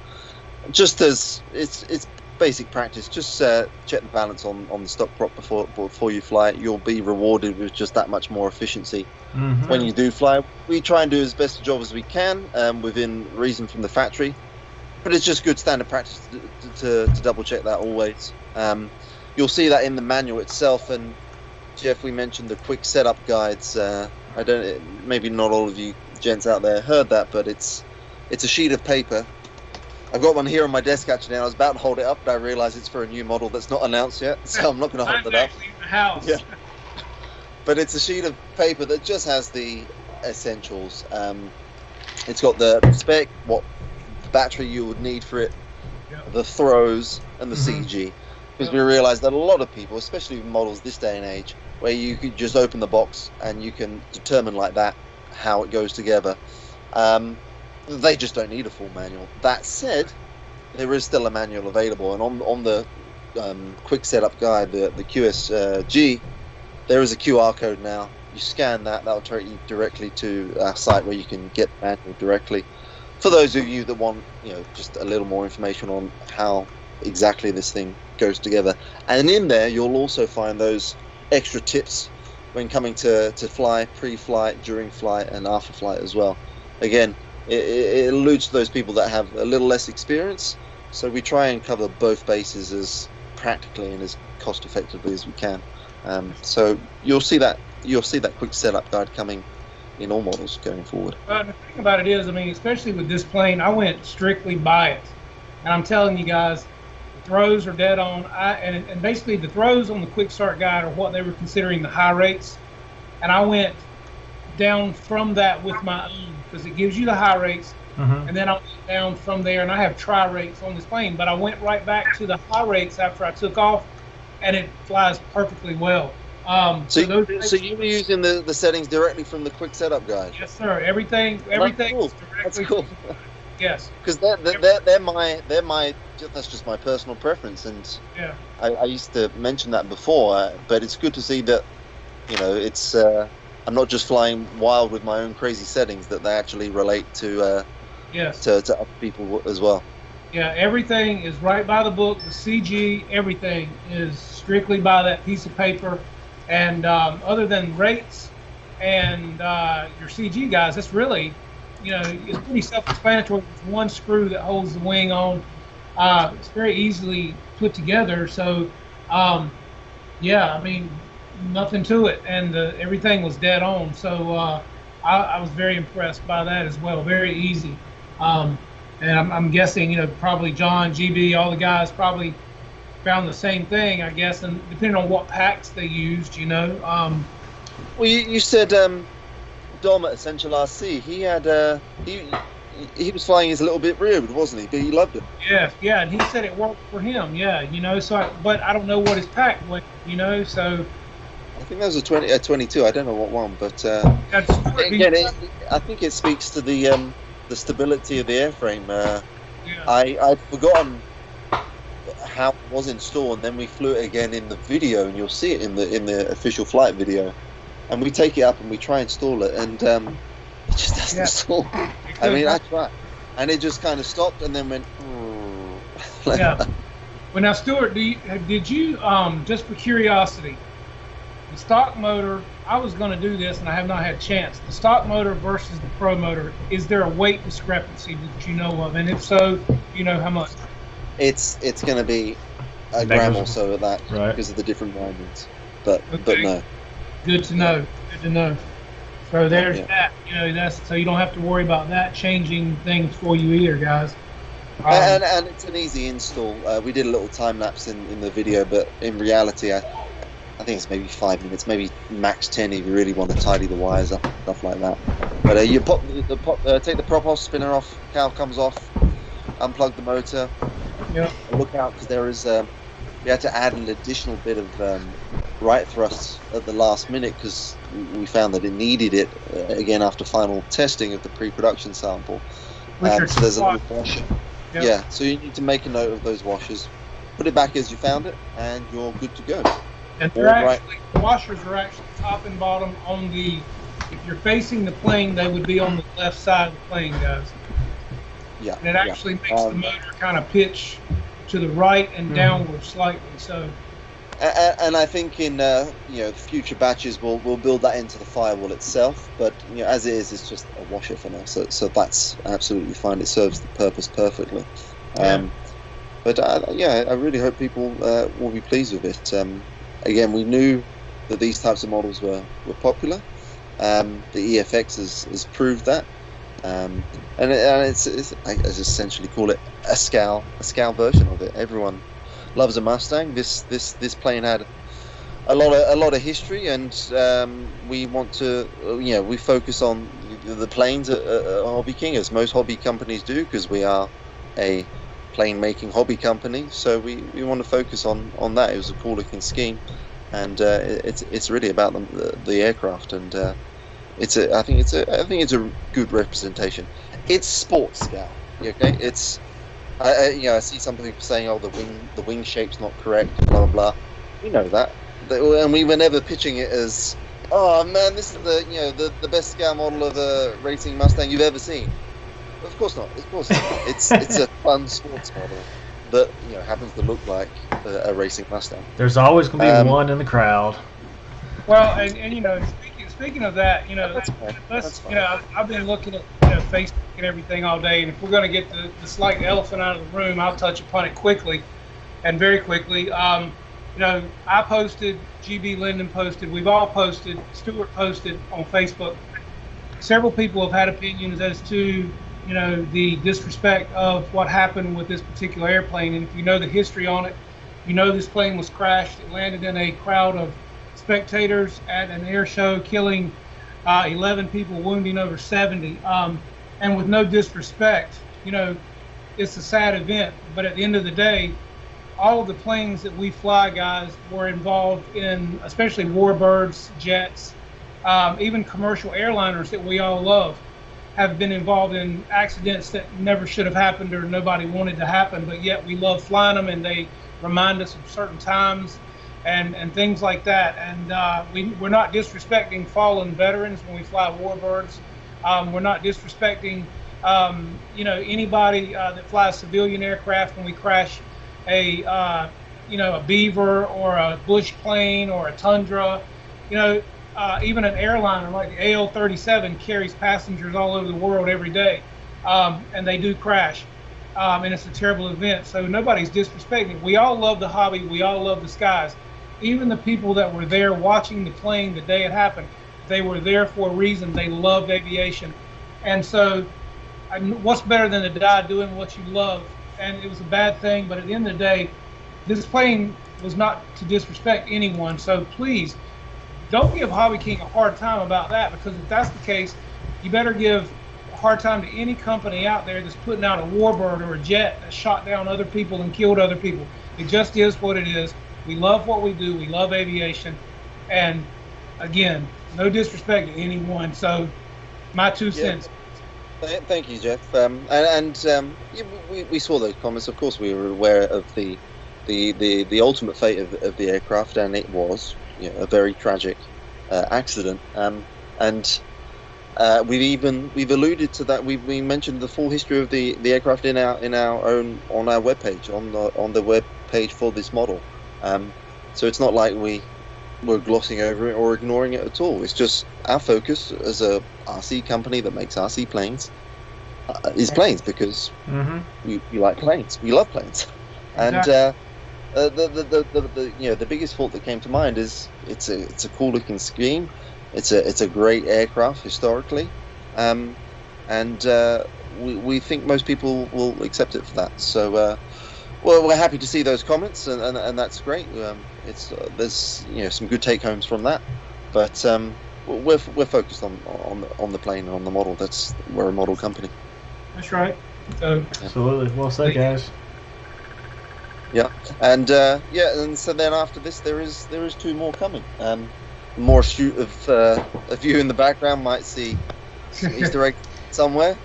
Just as it's basic practice. Just check the balance on the stock prop before you fly it. You'll be rewarded with just that much more efficiency when you do fly. We try and do as best a job as we can within reason from the factory. But it's just good standard practice to double check that always. You'll see that in the manual itself. And Jeff, we mentioned the quick setup guides. Maybe not all of you gents out there heard that, but it's a sheet of paper. I've got one here on my desk actually. I was about to hold it up, but I realised it's for a new model that's not announced yet, so I'm not going to hold it up. In the house. Yeah. But it's a sheet of paper that just has the essentials. It's got the spec, what battery you would need for it, the throws, and the CG. Because we realised that a lot of people, especially with models this day and age, where you could just open the box and you can determine like that how it goes together. They just don't need a full manual. That said, there is still a manual available, and on the quick setup guide, the QSG, there is a QR code now. You scan that'll take you directly to our site where you can get the manual directly. For those of you that want, just a little more information on how exactly this thing goes together, and in there you'll also find those extra tips when coming to fly, pre-flight, during flight, and after flight as well. Again, it alludes to those people that have a little less experience, so we try and cover both bases as practically and as cost effectively as we can. So you'll see that quick setup guide coming in all models going forward. The thing about it is, especially with this plane, I went strictly by it, and I'm telling you guys, the throws are dead on. And basically the throws on the quick start guide are what they were considering the high rates, and I went down from that with my own, because it gives you the high rates, and then I went down from there, and I have tri rates on this plane, but I went right back to the high rates after I took off, and it flies perfectly well. So you were using the settings directly from the quick setup guide? Yes, sir. Everything Cool. is directly. That's cool. Yes. Because they're my that's just my personal preference, and yeah. I used to mention that before, but it's good to see that, you know, it's I'm not just flying wild with my own crazy settings, that they actually relate to yes. to other people as well. Yeah, everything is right by the book. The CG, everything is strictly by that piece of paper. And other than rates and your CG guys, it's really, you know, it's pretty self-explanatory. There's one screw that holds the wing on. It's very easily put together. So, yeah, I mean, nothing to it. And everything was dead on. So I was very impressed by that as well. Very easy. And I'm guessing, you know, probably John, GB, all the guys probably found the same thing, I guess, and depending on what packs they used, you know. Well, you said Dom at Essential RC, he had he was flying his little bit rearward, wasn't he? But he loved it. Yeah, and he said it worked for him. Yeah, you know. So, but I don't know what his pack was, you know. So I think that was a 22. I don't know what one, but again, I think it speaks to the stability of the airframe. I'd forgotten how it was installed, and then we flew it again in the video, and you'll see it in the official flight video. And we take it up and we try and install it, and it just doesn't install. I mean, I tried, and it just kind of stopped, and then went. Yeah. Well, now, Stuart, did you just for curiosity, the stock motor? I was going to do this, and I have not had a chance. The stock motor versus the pro motor. Is there a weight discrepancy that you know of? And if so, you know how much? It's going to be a gram or so of that, right, because of the different windings. But no. Good to know. Good to know. So there's that. You know, that's so you don't have to worry about that changing things for you either, guys. And it's an easy install. We did a little time lapse in the video, but in reality, I think it's maybe 5 minutes, maybe max 10 if you really want to tidy the wires up, stuff like that. But you pop take the prop off, spinner off, cowl comes off, unplug the motor. Yeah. Look out, because there is we had to add an additional bit of right thrust at the last minute, because we found that it needed it again after final testing of the pre-production sample. So there's a little washer. Yep. Yeah, so you need to make a note of those washers, put it back as you found it, and you're good to go. And the washers are actually top and bottom on the. If you're facing the plane, they would be on the left side of the plane, guys. Yeah. And it actually makes the motor kind of pitch to the right and downward slightly. So. And I think in future batches we'll build that into the firewall itself. But as it is, it's just a washer for now. So that's absolutely fine. It serves the purpose perfectly. Yeah. But I really hope people will be pleased with it. Again, we knew that these types of models were popular. The EFX has proved that. And it's I essentially call it a scale version of it. Everyone loves a Mustang. This plane had a lot of history, and we want to we focus on the planes at Hobby King, as most hobby companies do, because we are a plane making hobby company. So we want to focus on that. It was a cool looking scheme, and it's really about the aircraft, and I think it's a good representation. It's sports scale, okay? It's I see some people saying, oh, the wing shape's not correct, blah blah blah. We know that, and we were never pitching it as, oh man, this is the best scale model of a racing Mustang you've ever seen. Of course not. Of course not. It's a fun sports model that happens to look like a racing Mustang. There's always going to be one in the crowd. Well, and speaking of that, I've been looking at Facebook and everything all day, and if we're going to get the slight elephant out of the room, I'll touch upon it quickly, and very quickly. I posted, GB Linden posted, we've all posted, Stuart posted on Facebook. Several people have had opinions as to the disrespect of what happened with this particular airplane, and if you know the history on it, this plane was crashed. It landed in a crowd of spectators at an air show, killing 11 people, wounding over 70. And with no disrespect, it's a sad event. But at the end of the day, all of the planes that we fly, guys, were involved in, especially warbirds, jets, even commercial airliners that we all love, have been involved in accidents that never should have happened or nobody wanted to happen, but yet we love flying them, and they remind us of certain times and things like that. And we're not disrespecting fallen veterans when we fly warbirds. We're not disrespecting anybody that flies civilian aircraft when we crash a Beaver or a Bush plane or a Tundra. Even an airliner like the AL-37 carries passengers all over the world every day, and they do crash, and it's a terrible event. So nobody's disrespecting. We all love the hobby. We all love the skies. Even the people that were there watching the plane the day it happened, they were there for a reason. They loved aviation. And so what's better than to die doing what you love? And it was a bad thing, but at the end of the day, this plane was not to disrespect anyone. So please, don't give Hobby King a hard time about that, because if that's the case, you better give a hard time to any company out there that's putting out a warbird or a jet that shot down other people and killed other people. It just is what it is. We love what we do. We love aviation. And again, no disrespect to anyone. So my 2 cents. Thank you, Jeff. We saw those comments. Of course, we were aware of the ultimate fate of the aircraft, and it was a very tragic accident. We've alluded to that. We mentioned the full history of the aircraft on our webpage, on the web page for this model. So it's not like we're glossing over it or ignoring it at all. It's just our focus as a RC company that makes RC planes is planes, because we like planes. We love planes, and the biggest fault that came to mind is it's a cool looking scheme. It's a great aircraft historically, and we think most people will accept it for that. So we're happy to see those comments, and that's great. There's some good take homes from that, but we're focused on the plane and on the model. We're a model company. That's right. Absolutely. Well said, guys. Yeah, and so then after this, there is 2 more coming. More astute of you in the background might see some Easter egg somewhere.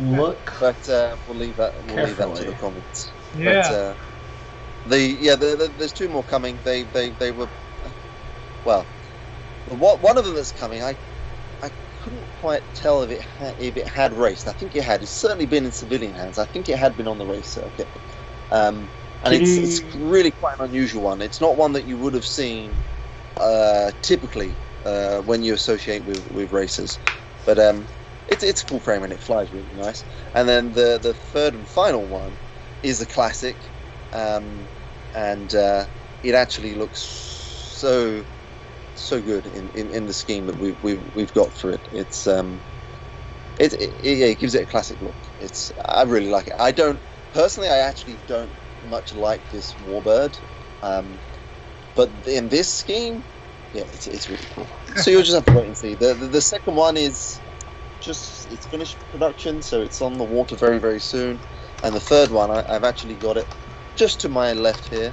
Look, but we'll leave that to the comments. Yeah. But there's 2 more coming. They were, well, one of them that's coming. I couldn't quite tell if it had raced. I think it had. It's certainly been in civilian hands. I think it had been on the race circuit. And it's really quite an unusual one. It's not one that you would have seen typically when you associate with racers, but it's full frame and it flies really nice. And then the third and final one is a classic, and it actually looks so good in the scheme that we've got for it. It gives it a classic look. I really like it. I actually don't much like this warbird, but in this scheme, it's really cool. So you'll just have to wait and see. The second one is it's finished production, so it's on the water very, very soon. And the third one, I've actually got it just to my left here,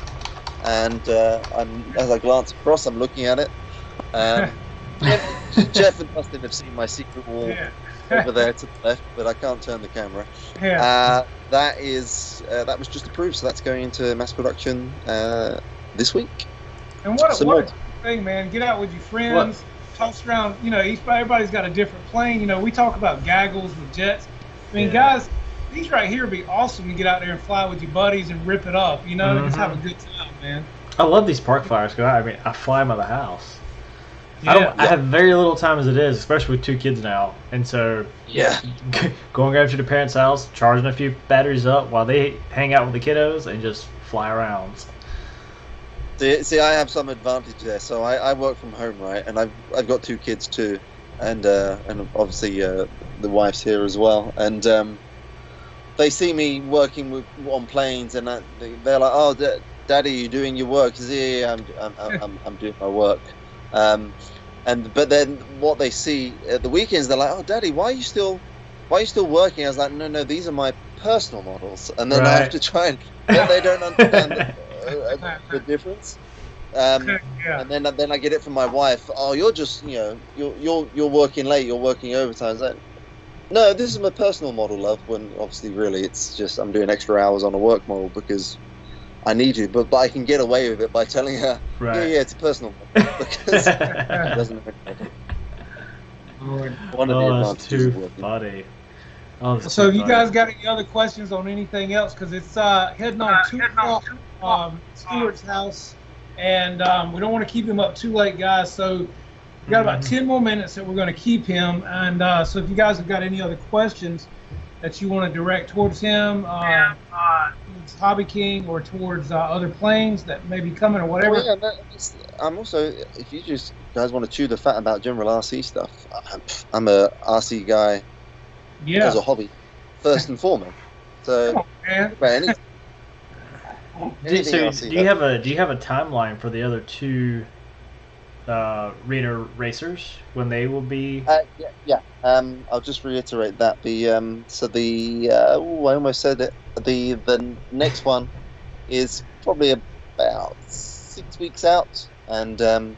and as I glance across, I'm looking at it. Jeff and Dustin have seen my secret wall over there to the left, but I can't turn the camera. That was just approved, so that's going into mass production this week. And what a cool thing, man! Get out with your friends, toss around. Everybody's got a different plane. We talk about gaggles with jets. I mean, guys, these right here would be awesome to get out there and fly with your buddies and rip it up. Just have a good time, man. I love these park flyers because I fly them out of the house. I have very little time as it is, especially with 2 kids now, and so go and grab to the parents' house, charging a few batteries up while they hang out with the kiddos and just fly around. See, I have some advantage there. So I work from home, right, and I've got 2 kids too, and obviously the wife's here as well, and they see me working on planes, and they're like, "Oh, Daddy, you doing your work?" Yeah, I'm doing my work. But then what they see at the weekends, they're like, "Oh, Daddy, why are you still working?" I was like, "No, these are my personal models, and then I have to try and they don't understand the difference. And then I get it from my wife. Oh, you're just you're working late, you're working overtime. It's like, no, this is my personal model, love. When obviously, really, it's just I'm doing extra hours on a work model because I need to. But I can get away with it by telling her, yeah, it's a personal model because it doesn't matter. One of the that's too funny. So, if you guys got any other questions on anything else, because it's heading on 2 o'clock, Stuart's house, and we don't want to keep him up too late, guys. So, we got about 10 more minutes that we're going to keep him. And so, if you guys have got any other questions that you want to direct towards him, towards Hobby King, or towards other planes that may be coming or whatever. Well, yeah, I'm also, if you just guys want to chew the fat about general RC stuff, I'm a RC guy. Yeah. As a hobby, first and foremost. So, anything do you have a timeline for the other 2 arena racers when they will be? Yeah. I'll just reiterate that I almost said it. The next one is probably about 6 weeks out, and the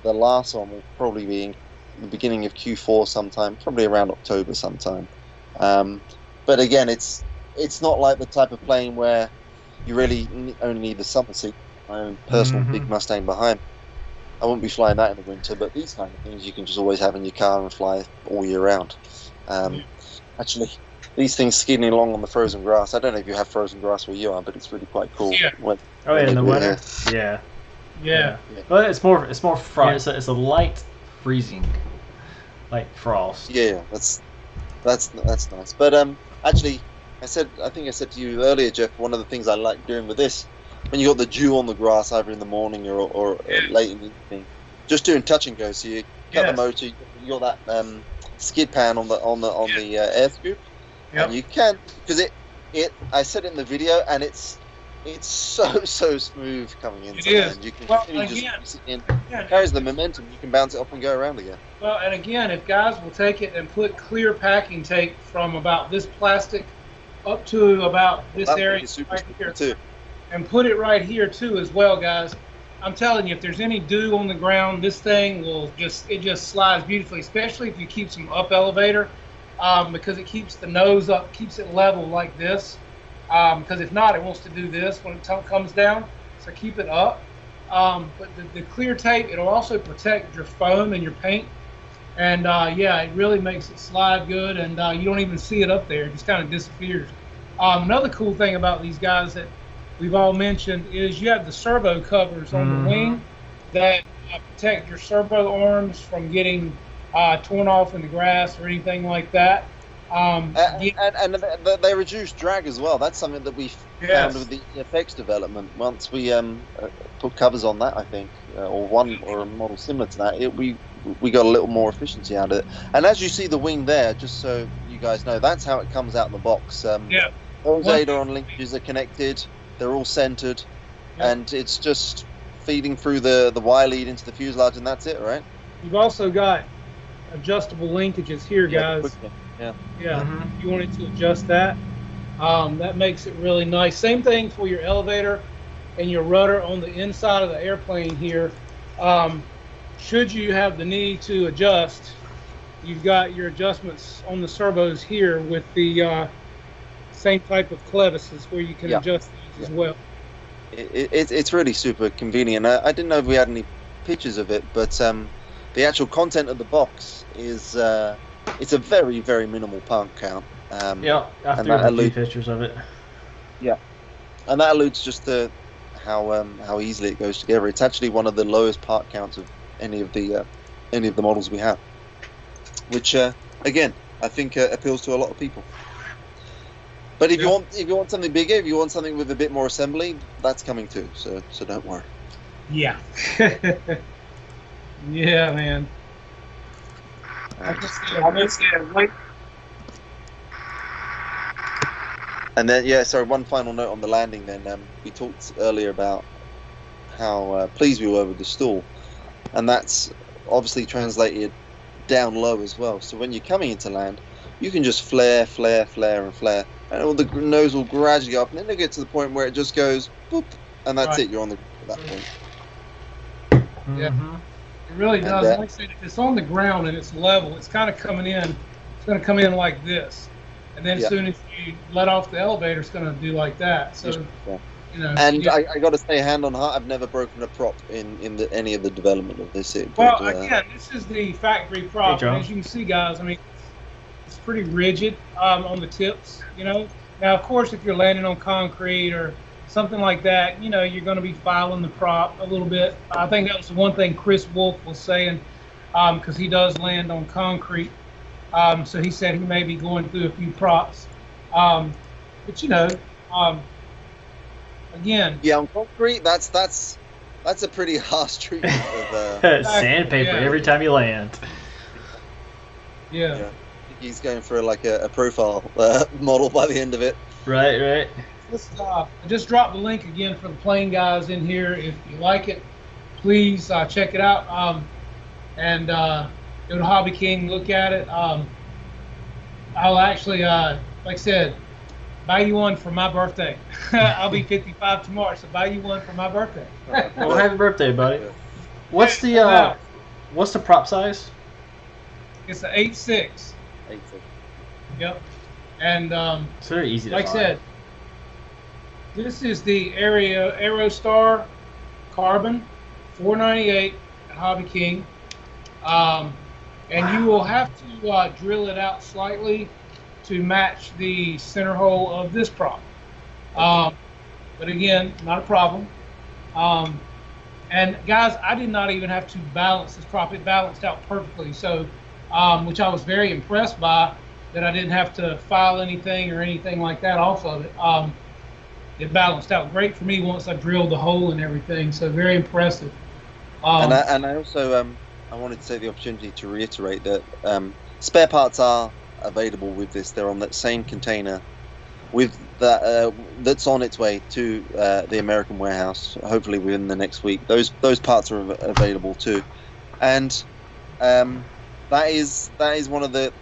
last one will probably be the beginning of Q4 sometime, probably around October sometime. But again, it's not like the type of plane where you really only need the summer seat. My own personal big Mustang behind. I won't be flying that in the winter, but these kind of things you can just always have in your car and fly all year round. Actually, these things skidding along on the frozen grass. I don't know if you have frozen grass where you are, but it's really quite cool. Yeah. In the winter. Yeah. Well, it's more frost. It's a light freezing, like frost. Yeah, that's nice. But actually, I think I said to you earlier, Jeff, one of the things I like doing with this, when you got the dew on the grass either in the morning or late in the evening, just doing touch and go. So you cut the motor, you got that skid pan on the air scoop, and you can, because it I said it in the video, and it's so smooth coming into land. You can just it carries the momentum. You can bounce it up and go around again. Well, and again, if guys will take it and put clear packing tape from about this plastic up to about this area right here too, and put it right here too as well, guys. I'm telling you, if there's any dew on the ground, this thing will just slides beautifully, especially if you keep some up elevator, because it keeps the nose up, keeps it level like this. Because if not, it wants to do this when it comes down. So keep it up. But the clear tape, it'll also protect your foam and your paint. And it really makes it slide good, and you don't even see it up there. It just kind of disappears. Another cool thing about these guys that we've all mentioned is you have the servo covers on the wing that protect your servo arms from getting torn off in the grass or anything like that. And they reduce drag as well. That's something that we found with the effects development. Once we put covers on that, I think, or a model similar to that, we got a little more efficiency out of it. And as you see the wing there, just so you guys know, that's how it comes out in the box. All radar on linkages are connected. They're all centered, and it's just feeding through the wire lead into the fuselage, and that's it, right? You've also got adjustable linkages here, guys. If you wanted to adjust that, that makes it really nice. Same thing for your elevator and your rudder on the inside of the airplane here. Should you have the need to adjust, you've got your adjustments on the servos here with the same type of clevises where you can adjust these as well. It's really super convenient. I didn't know if we had any pictures of it, but the actual content of the box is it's a very, very minimal part count. I threw a few pictures of it. Yeah, and that alludes just to how easily it goes together. It's actually one of the lowest part counts of any of the models we have, which again I think appeals to a lot of people. But if you want something bigger, if you want something with a bit more assembly, that's coming too. So don't worry. Yeah. Yeah, man. And then one final note on the landing. Then we talked earlier about how pleased we were with the stall, and that's obviously translated down low as well. So when you're coming into land, you can just flare, flare, flare, and flare, and all the nose will gradually go up, and then they get to the point where it just goes boop, and that's it. You're on the at that point. Yeah, it really does. Like I said, if it's on the ground and it's level, it's kind of coming in. It's going to come in like this, and then as soon as you let off the elevator, it's going to do like that. So, you know. And I got to say, hand on heart, I've never broken a prop in any of the development of this. Well, again, this is the factory prop. As you can see, guys, I mean, it's pretty rigid on the tips. You know. Now, of course, if you're landing on concrete or something like that, you know, you're going to be filing the prop a little bit. I think that was the one thing Chris Wolf was saying, because he does land on concrete. So he said he may be going through a few props. But you know, again. Yeah, on concrete, that's a pretty harsh treatment of sandpaper every time you land. Yeah. He's going for like a profile model by the end of it. Right. I just dropped the link again for the plane guys in here. If you like it, please check it out. And go to Hobby King, look at it. I'll actually, like I said, buy you one for my birthday. I'll be 55 tomorrow, so buy you one for my birthday. Well, happy birthday, buddy. What's the prop size? It's an 8.6. 8.6. Yep. And it's very easy to like find. I said, this is the Aerostar Carbon 498 at Hobby King. And you will have to drill it out slightly to match the center hole of this prop. But again, not a problem. And guys, I did not even have to balance this prop. It balanced out perfectly. So, which I was very impressed by, that I didn't have to file anything or anything like that off of it. It balanced out great for me once I drilled the hole and everything. So very impressive. And I also I wanted to take the opportunity to reiterate that spare parts are available with this. They're on that same container with that that's on its way to the American warehouse. Hopefully within the next week. Those parts are available too, and that is one of the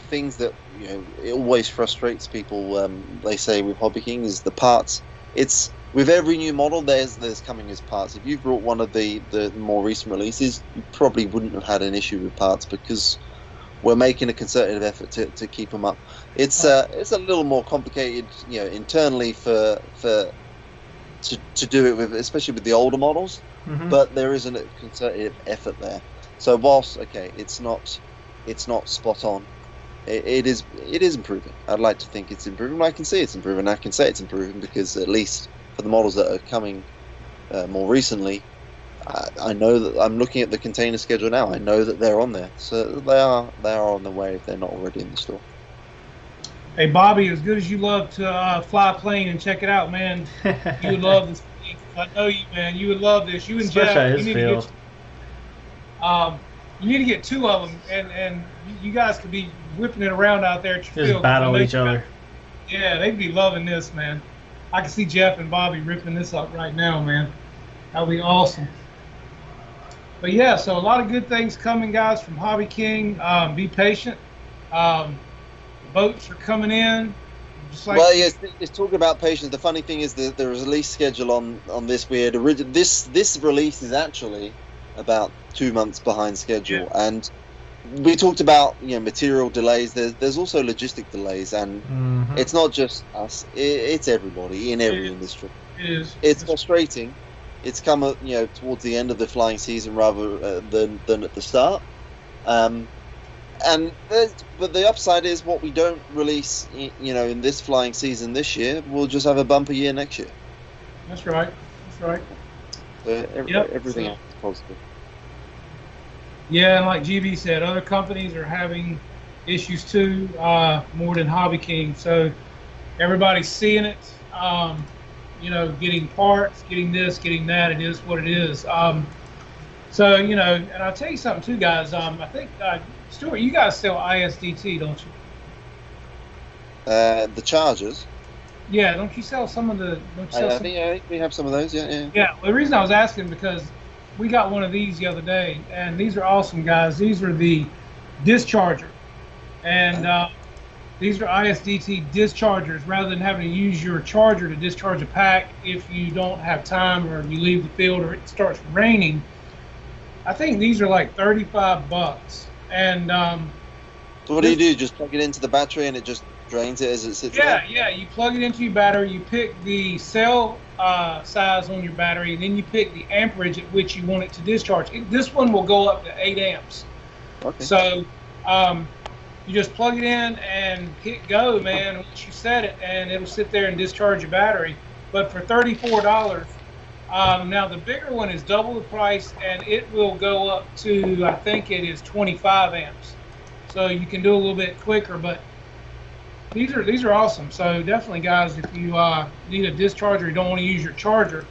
things that, you know, it always frustrates people. They say with Hobby King is the parts. It's with every new model there's coming as parts. If you brought one of the more recent releases, you probably wouldn't have had an issue with parts, because we're making a concerted effort to keep them up. It's a little more complicated, you know, internally to do it with, especially with the older models. But there is a concerted effort there. So whilst it's not spot on, it is improving. I'd like to think it's improving. I can see it's improving. I can say it's improving because at least for the models that are coming more recently, I know that I'm looking at the container schedule now. I know that they're on there, so they are on the way if they're not already in the store. Hey Bobby, as good as you love to fly a plane and check it out, man, you would love this. I know you, man. You would love this. You and Jeff, you need to get two of them, and you guys could be whipping it around out there at your field. Just battle each other. Yeah, they'd be loving this, man. I can see Jeff and Bobby ripping this up right now, man. That would be awesome. But yeah, so a lot of good things coming, guys, from Hobby King. Be patient. Boats are coming in. Just like it's talking about patience. The funny thing is that the release schedule on this weird this release is actually about 2 months behind schedule, and we talked about, you know, material delays. There's also logistic delays, and it's not just us. It's everybody in every industry. It's frustrating. It's come, you know, towards the end of the flying season rather than at the start. But the upside is what we don't release, you know, in this flying season this year, we'll just have a bumper year next year. That's right. So everything else is positive. Yeah, and like GB said, other companies are having issues too, more than Hobby King. So everybody's seeing it, you know, getting parts, getting this, getting that. It is what it is. So, you know, and I'll tell you something too, guys. I think, Stuart, you guys sell ISDT, don't you? The chargers. Yeah, don't you sell some of the? I think we have some of those. Yeah. Yeah. Well, the reason I was asking because we got one of these the other day, and these are awesome, guys. These are the discharger, and These are ISDT dischargers. Rather than having to use your charger to discharge a pack if you don't have time or you leave the field or it starts raining, I think these are like $35. And so what do you do? Just plug it into the battery and it just drains it as it sits there? Yeah. You plug it into your battery. You pick the cell size on your battery, and then you pick the amperage at which you want it to discharge. This one will go up to 8 amps. Okay. So you just plug it in and hit go, man. Once you set it, and it'll sit there and discharge your battery. But for $34, now the bigger one is double the price, and it will go up to, I think it is 25 amps. So you can do a little bit quicker, but these are awesome. So definitely, guys, if you need a discharger, you don't want to use your charger.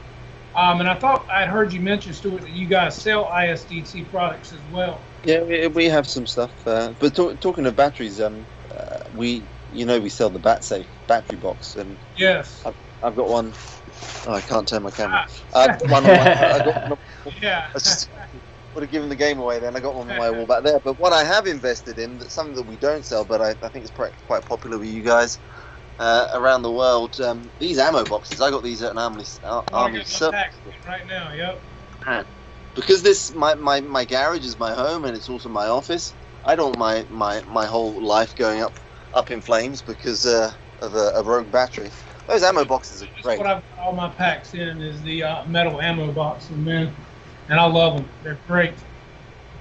And I thought I'd heard you mention, Stuart, that you guys sell ISDT products as well. Yeah, we have some stuff. But talking of batteries, we sell the BatSafe battery box, and yes, I've got one. Oh, I can't turn my camera. I've got one on my, yeah. I just would have given the game away then. I got one on my wall back there. But what I have invested in, that's something that we don't sell, but I think it's quite popular with you guys around the world. These ammo boxes, I got these at an army surplus right now. Yep. And because this my garage is my home and it's also my office, I don't want my whole life going up in flames because of a rogue battery. Those ammo boxes are great. That's what I've got all my packs in is the metal ammo boxes, man. And I love them. They're great.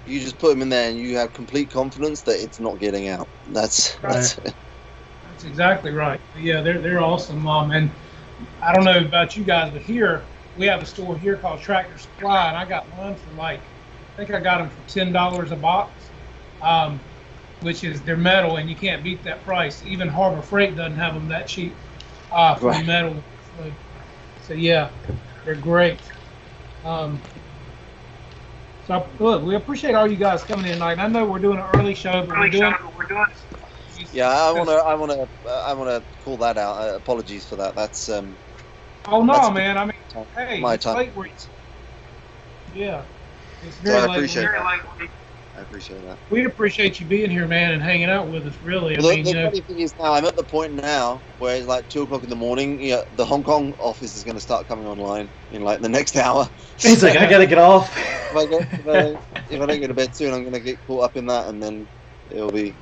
You just put them in there and you have complete confidence that it's not getting out. That's exactly right. Yeah, they're awesome, and I don't know about you guys, but here we have a store here called Tractor Supply, and I got mine for I think I got them for $10 a box, which is they're metal, and you can't beat that price. Even Harbor Freight doesn't have them that cheap for metal. So yeah, they're great. So look, we appreciate all you guys coming in tonight. I know we're doing an early show, but we're doing. Yeah, I wanna call that out. Apologies for that. That's Oh no, that's man! I mean, hey, my it's time. late. Yeah, it's very late. I appreciate that. We'd appreciate you being here, man, and hanging out with us. Really, well, the funny thing is now I'm at the point now where it's like 2 o'clock in the morning. Yeah, the Hong Kong office is going to start coming online in like the next hour. He's like, I gotta get off. If I don't go to bed soon, I'm going to get caught up in that, and then it'll be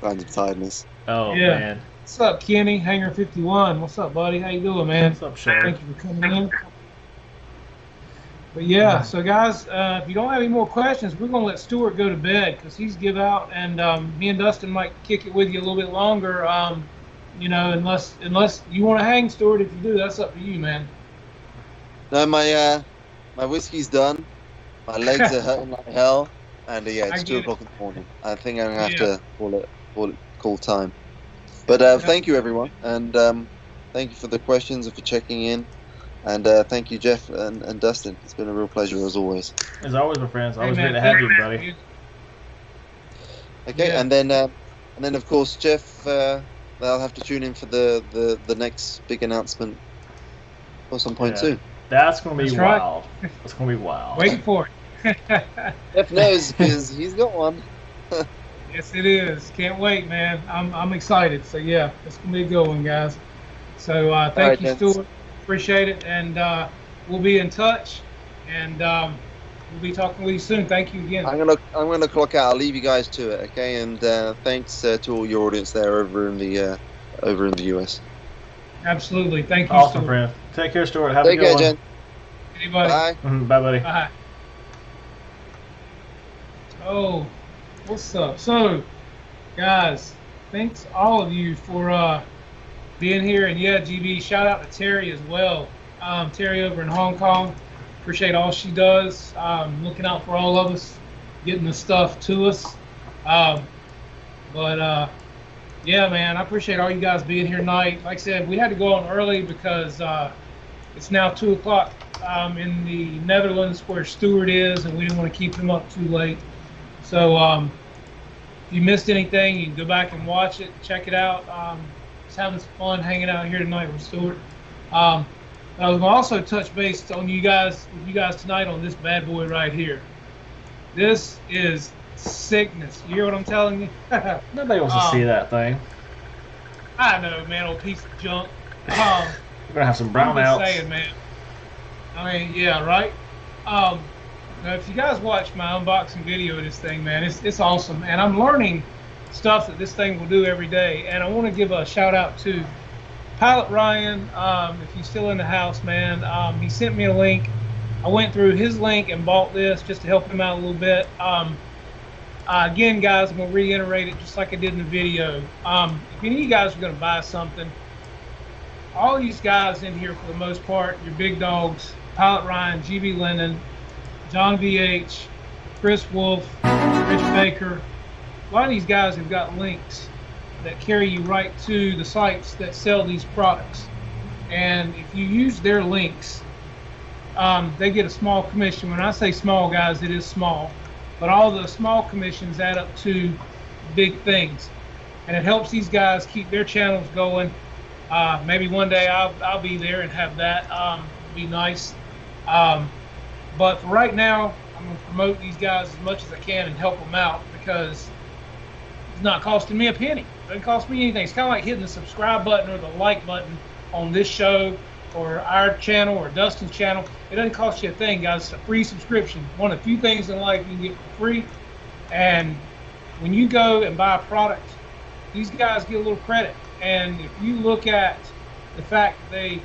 kinds of tiredness. Oh man. What's up, Kenny? Hangar 51. What's up, buddy? How you doing, man? What's up, Sharon? Thank you for coming in. But yeah, so guys, if you don't have any more questions, we're going to let Stuart go to bed because he's give out, and me and Dustin might kick it with you a little bit longer, unless you want to hang, Stuart. If you do, that's up to you, man. No, my whiskey's done. My legs are hurting like hell, and it's 2 o'clock in the morning. I think I'm going to have to call time. But thank you, everyone, and thank you for the questions and for checking in. And thank you, Jeff and Dustin. It's been a real pleasure as always. As always, my friends. Always great to have you, buddy. Okay, and then of course, Jeff, they'll have to tune in for the next big announcement at some point soon. That's gonna be wild. That's gonna be wild. Waiting for it. Jeff knows because he's got one. Yes, it is. Can't wait, man. I'm excited. So yeah, it's gonna be a good one, guys. So thank you, Stuart. Appreciate it, and we'll be in touch, and we'll be talking with you soon. Thank you again. I'm gonna clock out. I'll leave you guys to it, okay? And thanks to all your audience there over in the US. Absolutely. Thank you, awesome, Stuart. friend. Take care, Stuart. Have a good one. Jen. Anybody? Bye. Bye, buddy. Bye. Oh, what's up? So, guys, thanks all of you for being here, and yeah, GB, shout out to Terry as well. Terry over in Hong Kong, appreciate all she does, looking out for all of us, getting the stuff to us. Yeah, man, I appreciate all you guys being here tonight. Like I said, we had to go on early because it's now 2 o'clock in the Netherlands where Stuart is, and we didn't want to keep him up too late. So if you missed anything, you can go back and watch it, check it out. Just having some fun hanging out here tonight with Stuart. I was going to also touch base on you guys tonight on this bad boy right here. This is sickness. You hear what I'm telling you? Nobody wants to see that thing. I know, man, old piece of junk. We're gonna have some I'm just brownouts. saying, man. I mean, yeah, right. Now, if you guys watch my unboxing video of this thing, man, it's awesome, and I'm learning stuff that this thing will do every day. And I want to give a shout out to Pilot Ryan. If he's still in the house, man, he sent me a link. I went through his link and bought this just to help him out a little bit. Again, guys, I'm going to reiterate it just like I did in the video. If any of you guys are going to buy something, all these guys in here, for the most part, your big dogs, Pilot Ryan, GB Lennon, John VH, Chris Wolf, Rich Baker, a lot of these guys have got links that carry you right to the sites that sell these products. And if you use their links, they get a small commission. When I say small, guys, it is small. But all the small commissions add up to big things. And it helps these guys keep their channels going. Maybe one day I'll be there and have that. Be nice. But for right now, I'm going to promote these guys as much as I can and help them out, because it's not costing me a penny. It doesn't cost me anything. It's kind of like hitting the subscribe button or the like button on this show or our channel or Dustin's channel. It doesn't cost you a thing, guys. It's a free subscription. One of the few things in life you can get for free. And when you go and buy a product, these guys get a little credit. And if you look at the fact that they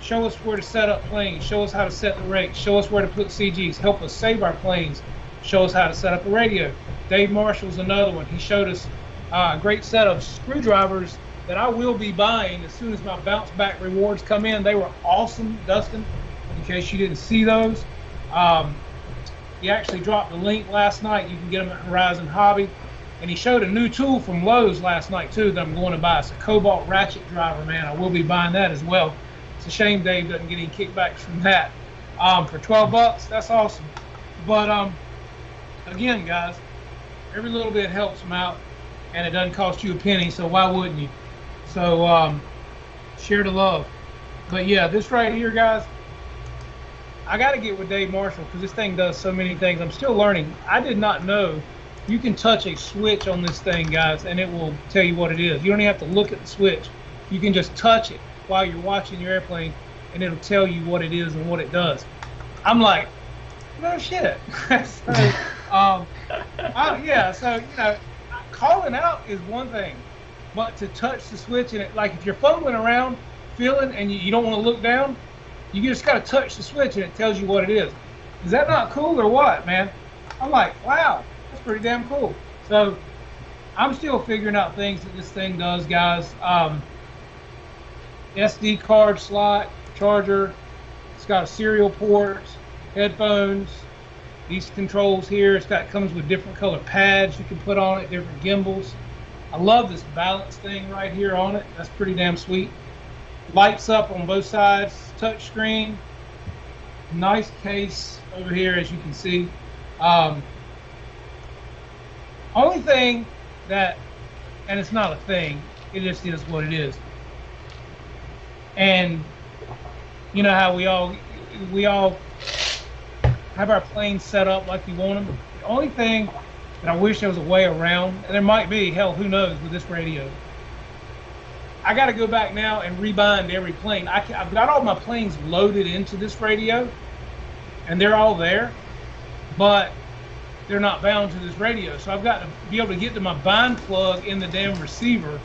show us where to set up planes, show us how to set the rates, show us where to put CGs, help us save our planes, show us how to set up a radio. Dave Marshall's another one. He showed us a great set of screwdrivers that I will be buying as soon as my bounce back rewards come in. They were awesome, Dustin, in case you didn't see those. He actually dropped a link last night. You can get them at Horizon Hobby. And he showed a new tool from Lowe's last night, too, that I'm going to buy. It's a Cobalt ratchet driver, man. I will be buying that as well. It's a shame Dave doesn't get any kickbacks from that. For 12 bucks, that's awesome. But again, guys, every little bit helps them out, and it doesn't cost you a penny, so why wouldn't you? So share the love. But yeah, this right here, guys, I got to get with Dave Marshall, because this thing does so many things. I'm still learning. I did not know you can touch a switch on this thing, guys, and it will tell you what it is. You don't even have to look at the switch. You can just touch it while you're watching your airplane, and it'll tell you what it is and what it does. I'm like, no shit. So, yeah, so, you know, calling out is one thing, but to touch the switch, and it, like if you're fumbling around, feeling, and you don't want to look down, you just got to touch the switch, and it tells you what it is. Is that not cool or what, man? I'm like, wow, that's pretty damn cool. So I'm still figuring out things that this thing does, guys. SD card slot, charger, it's got a serial port, headphones, these controls here. Comes with different color pads you can put on it, different gimbals. I love this balance thing right here on it. That's pretty damn sweet. Lights up on both sides, touch screen. Nice case over here, as you can see. Only thing that, and it's not a thing, it just is what it is. And you know how we all have our planes set up like we want them. The only thing that I wish there was a way around, and there might be, hell, who knows with this radio. I got to go back now and rebind every plane. I've got all my planes loaded into this radio, and they're all there, but they're not bound to this radio. So I've got to be able to get to my bind plug in the damn receiver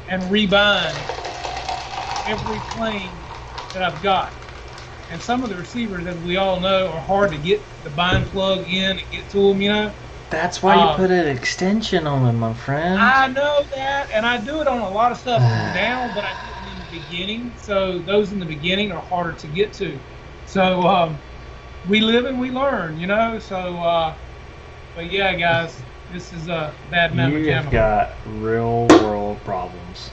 and rebind every plane that I've got. And some of the receivers, as we all know, are hard to get the bind plug in and get to them, you know. That's why you put an extension on them, my friend. I know that, and I do it on a lot of stuff now, but I did it in the beginning. So those in the beginning are harder to get to. So we live and we learn, you know. So, but yeah, guys, this is a bad mechanical. You've got real world problems.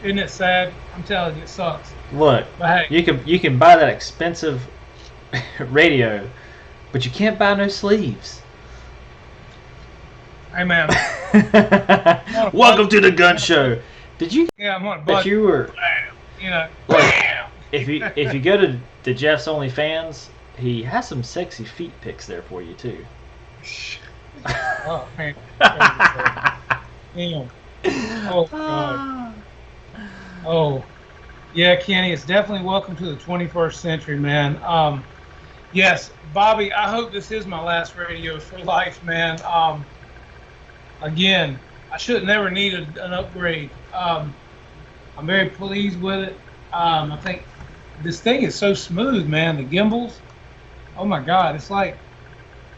Isn't it sad? I'm telling you, it sucks. Look, but hey, you can buy that expensive radio, but you can't buy no sleeves. Hey man. Welcome to the gun show. Did you? Yeah, I'm on a That budget. you were. You know. Look, if you go to Jeff's OnlyFans, he has some sexy feet pics there for you too. Oh man. Damn. Oh god. Oh, yeah, Kenny, it's definitely welcome to the 21st century, man. Yes, Bobby, I hope this is my last radio for life, man. Again, I should never need an upgrade. I'm very pleased with it. I think this thing is so smooth, man. The gimbals, oh my God, it's like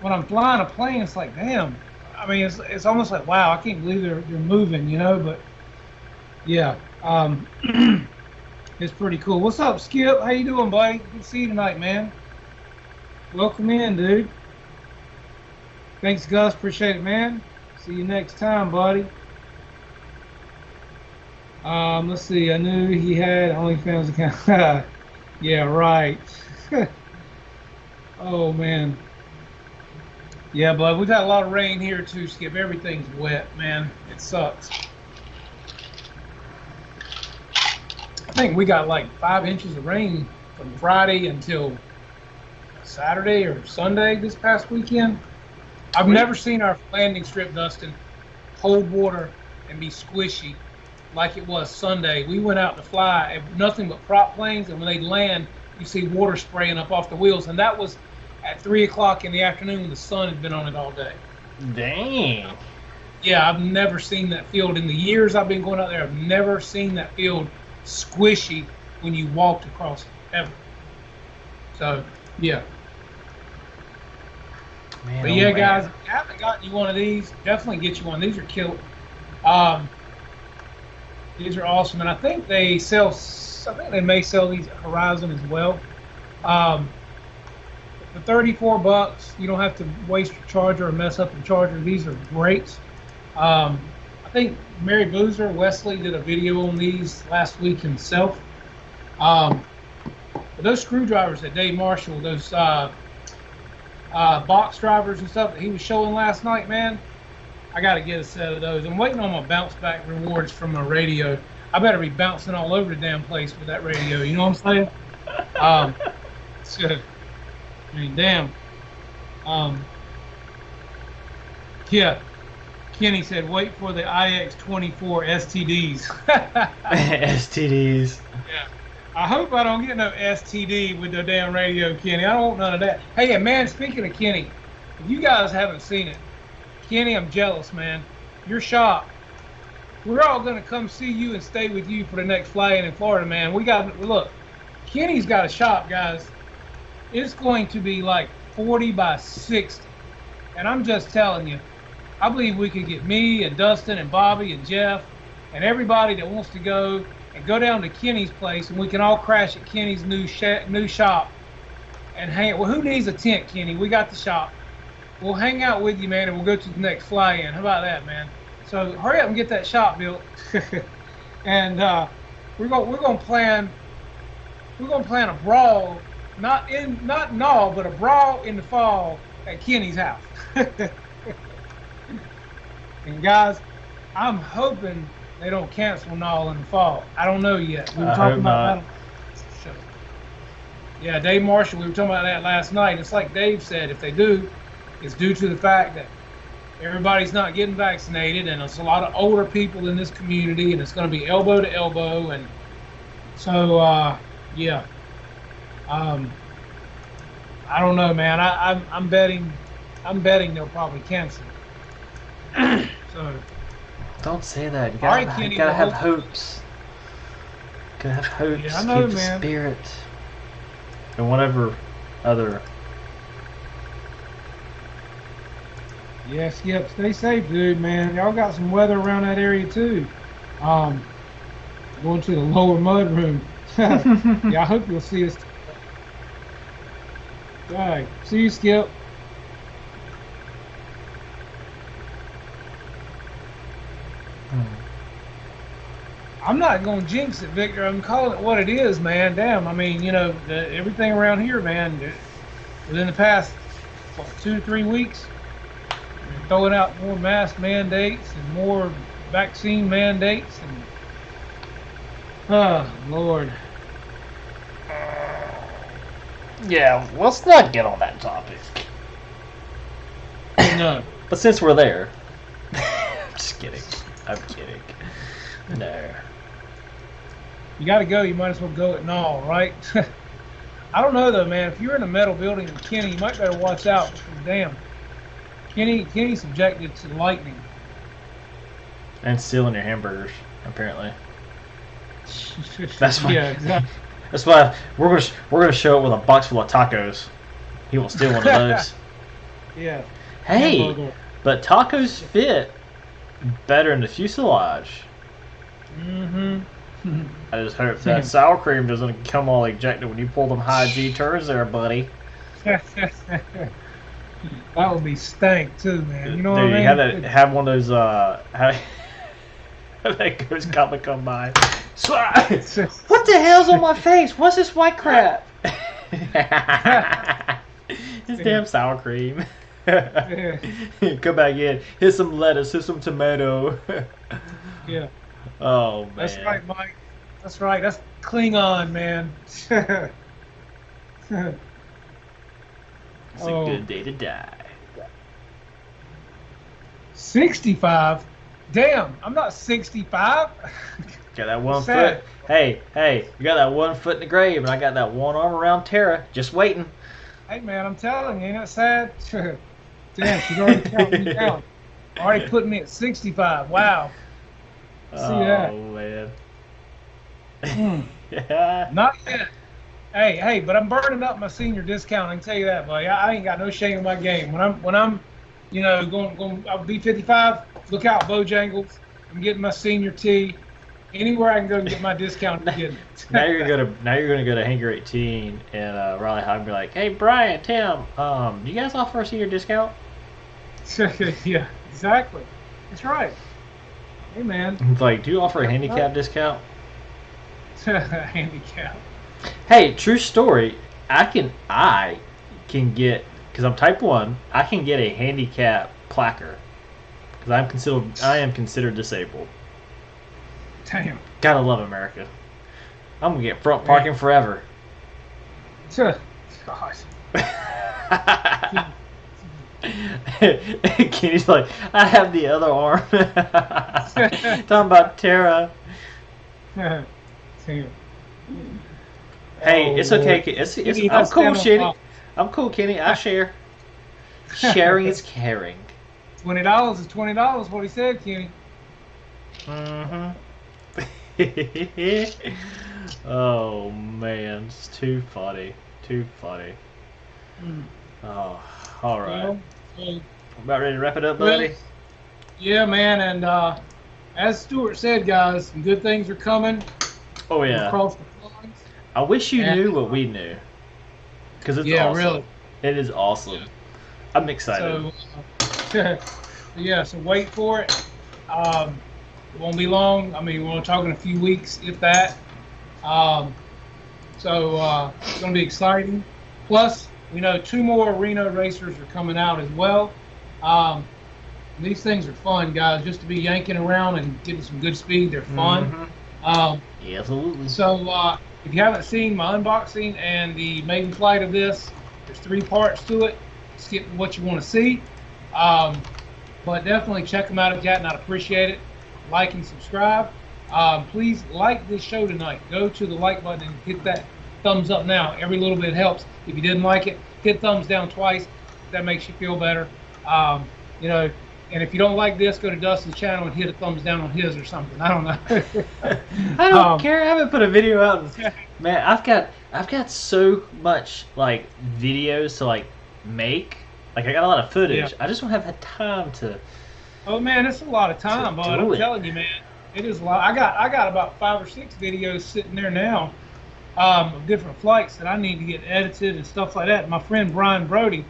when I'm flying a plane, it's like, damn. I mean, it's almost like, wow, I can't believe they're moving, you know. But yeah, it's pretty cool. What's up, Skip? How you doing, buddy? Good to see you tonight, man. Welcome in, dude. Thanks, Gus. Appreciate it, man. See you next time, buddy. Let's see. I knew he had OnlyFans account. Yeah, right. Oh man. Yeah, but we've had a lot of rain here too, Skip. Everything's wet, man. It sucks. I think we got like 5 inches of rain from Friday until Saturday or Sunday this past weekend. I've never seen our landing strip, Dustin, hold water and be squishy like it was Sunday. We went out to fly at nothing but prop planes, and when they land, you see water spraying up off the wheels, and that was at 3 o'clock in the afternoon when the sun had been on it all day. Dang. Yeah, I've never seen that field. In the years I've been going out there, I've never seen that field squishy when you walked across it, ever. So, yeah. Man, But yeah, guys, if you haven't gotten you one of these, definitely get you one. These are killer. These are awesome, and I think they sell. I think they may sell these at Horizon as well. For $34, you don't have to waste your charger or mess up your charger. These are great. I think Mary Boozer Wesley did a video on these last week himself. But those screwdrivers that Dave Marshall, those box drivers and stuff that he was showing last night, man, I got to get a set of those. I'm waiting on my bounce back rewards from my radio. I better be bouncing all over the damn place with that radio. You know what I'm saying? So, I mean, damn. Yeah. Kenny said, wait for the IX24 STDs. STDs. Yeah. I hope I don't get no STD with the damn radio, Kenny. I don't want none of that. Hey, man, speaking of Kenny, if you guys haven't seen it, Kenny, I'm jealous, man. Your shop. We're all going to come see you and stay with you for the next fly-in Florida, man. Look, Kenny's got a shop, guys. It's going to be like 40 by 60. And I'm just telling you, I believe we could get me and Dustin and Bobby and Jeff and everybody that wants to go and go down to Kenny's place, and we can all crash at Kenny's new shop and hang. Well, who needs a tent, Kenny? We got the shop. We'll hang out with you, man, and we'll go to the next fly-in. How about that, man? So hurry up and get that shop built. And we're gonna plan a brawl, not in all, but a brawl in the fall at Kenny's house. And guys, I'm hoping they don't cancel Null in the fall. I don't know yet. We were talking about that. Yeah, Dave Marshall, we were talking about that last night. It's like Dave said, if they do, it's due to the fact that everybody's not getting vaccinated, and it's a lot of older people in this community, and it's going to be elbow to elbow. And so, yeah. I don't know, man. I'm betting they'll probably cancel. So. Don't say that. You Kenny, gotta have hopes. Gotta have hopes. Yeah, I know, keep man. The spirit. And whatever other. Yes, yep. Stay safe, dude, man. Y'all got some weather around that area too. Going to the lower mud room. Yeah, I hope you'll see us. All right. See you, Skip. I'm not going to jinx it, Victor. I'm calling it what it is, man. Damn, I mean, you know, everything around here, man, within the past, 2 to 3 weeks, they're throwing out more mask mandates and more vaccine mandates. And, oh, Lord. Yeah, let's not get on that topic. No. But since we're there. I'm just kidding. I'm kidding. No. you got to go, you might as well go at all, right? I don't know though, man. If you're in a metal building with Kenny, you might better watch out because damn, Kenny's subjected to lightning. And stealing your hamburgers, apparently. That's why. Yeah, exactly. That's why we're gonna show up with a box full of tacos. He won't steal one of those. Yeah. Hey, Hamburger. but tacos fit better in the fuselage. Mm-hmm. I just hope that sour cream doesn't come all ejected when you pull them high G turns there, buddy. That would be stank too, man. You know what I mean? You have one of those that goes come by. What the hell's on my face? What's this white crap? This damn sour cream. Come back in. Here's some lettuce. Here's some tomato. Yeah. Oh man. That's right, Mike. That's right. That's Klingon, man. It's a good day to die. 65? Damn, I'm not 65. Got that 1 foot. Hey, you got that 1 foot in the grave, and I got that one arm around Tara, just waiting. Hey, man, I'm telling you, ain't that sad? Damn, she's already counting me down. Already putting me at 65. Wow. See that? Oh, man. Yeah. Not yet. Hey, but I'm burning up my senior discount. I can tell you that, buddy. I ain't got no shame in my game. When I'm, going, I'll be 55. Look out, Bojangles. I'm getting my senior tee. Anywhere I can go and get my discount, I'm getting it. Now you're gonna go to Hangar 18 and Raleigh High and be like, hey Brian, Tim, do you guys offer a senior discount? Yeah, exactly. That's right. Hey man. It's like, do you offer a handicap discount? Handicap. Hey, true story. I can get, because I'm type 1, I can get a handicap placard because I am considered disabled. Damn. Gotta love America. I'm gonna get front parking forever. Gosh. Kenny's like, I have the other arm. Talking about Tara. Damn. Hey, it's okay. I'm cool, Kenny. I'm cool, Kenny. I share. Sharing is caring. $20 is $20. What he said, Kenny. Mm-hmm. Oh man, it's too funny. Oh, all right. Well, about ready to wrap it up, buddy? Yeah, man. And as Stuart said, guys, some good things are coming. Oh yeah. Across the pond. I wish you knew what we knew, because it's awesome. Really. It is awesome. I'm excited. So wait for it. It won't be long. I mean, we're talking in a few weeks, if that. It's going to be exciting. Plus, we know 2 more Reno racers are coming out as well. These things are fun, guys. Just to be yanking around and getting some good speed, they're fun. Yeah, absolutely. So, if you haven't seen my unboxing and the maiden flight of this, there's 3 parts to it. Skip what you want to see. But definitely check them out if you hadn't. I'd appreciate it. Like and subscribe. Please like this show tonight. Go to the like button and hit that thumbs up now. Every little bit helps. If you didn't like it, hit thumbs down twice. That makes you feel better. And if you don't like this, go to Dustin's channel and hit a thumbs down on his or something. I don't know. I don't care. I haven't put a video out. Man, I've got so much like videos to like make. Like I got a lot of footage. Yeah. I just don't have the time to. Oh man, it's a lot of time, bud. I'm telling you, man, it is a lot. I got about 5 or 6 videos sitting there now of different flights that I need to get edited and stuff like that. My friend Brian Brody,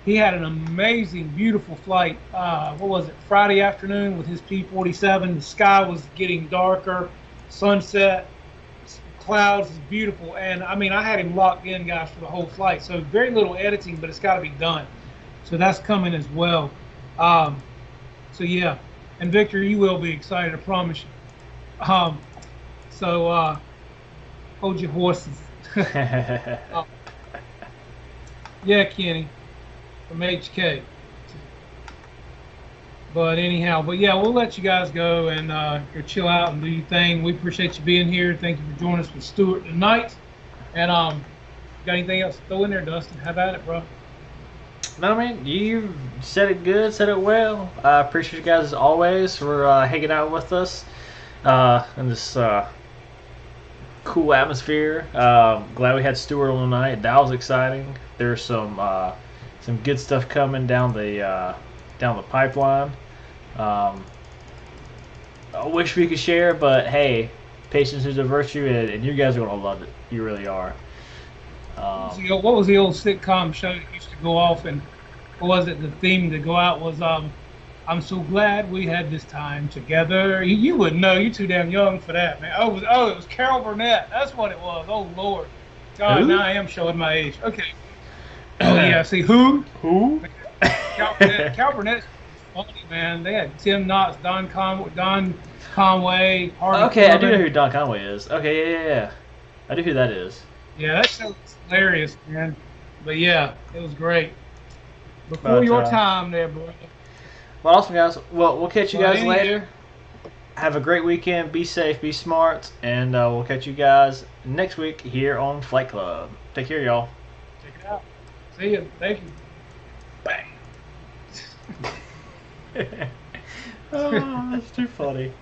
he had an amazing, beautiful flight. What was it? Friday afternoon with his P-47. The sky was getting darker, sunset, clouds is beautiful, and I mean I had him locked in, guys, for the whole flight. So very little editing, but it's got to be done. So that's coming as well. So yeah, and Victor, you will be excited, I promise you. Hold your horses. Yeah, Kenny, from HK. But anyhow, but yeah, we'll let you guys go and go chill out and do your thing. We appreciate you being here. Thank you for joining us with Stuart tonight. And got anything else to throw in there, Dustin? Have at it, bro. No, man, you said it good, said it well. I appreciate you guys as always for hanging out with us in this cool atmosphere. Glad we had Stuart on tonight. That was exciting. There's some good stuff coming down the pipeline. I wish we could share, but hey, patience is a virtue, and you guys are gonna love it. You really are. What was the old sitcom show that used to go off, and what was it? The theme to go out was "I'm so glad we had this time together." You wouldn't know. You're too damn young for that, man. It was Carol Burnett. That's what it was. Oh Lord, God, Who? now I am showing my age. Okay. Oh yeah. See who? Who? Carol Burnett. Funny, man. They had Tim Knotts, Don Conway, Harvey Okay, I do know Korman. who Don Conway is. Okay, yeah. I do who that is. Yeah, that show was hilarious, man. But yeah, it was great. Before But, your time there, bro. Well, awesome, guys. Well, we'll catch you Well, guys later. Have a great weekend. Be safe, be smart, and we'll catch you guys next week here on Flight Club. Take care, y'all. Check it out. See you. Thank you. Bang. Oh, that's too funny.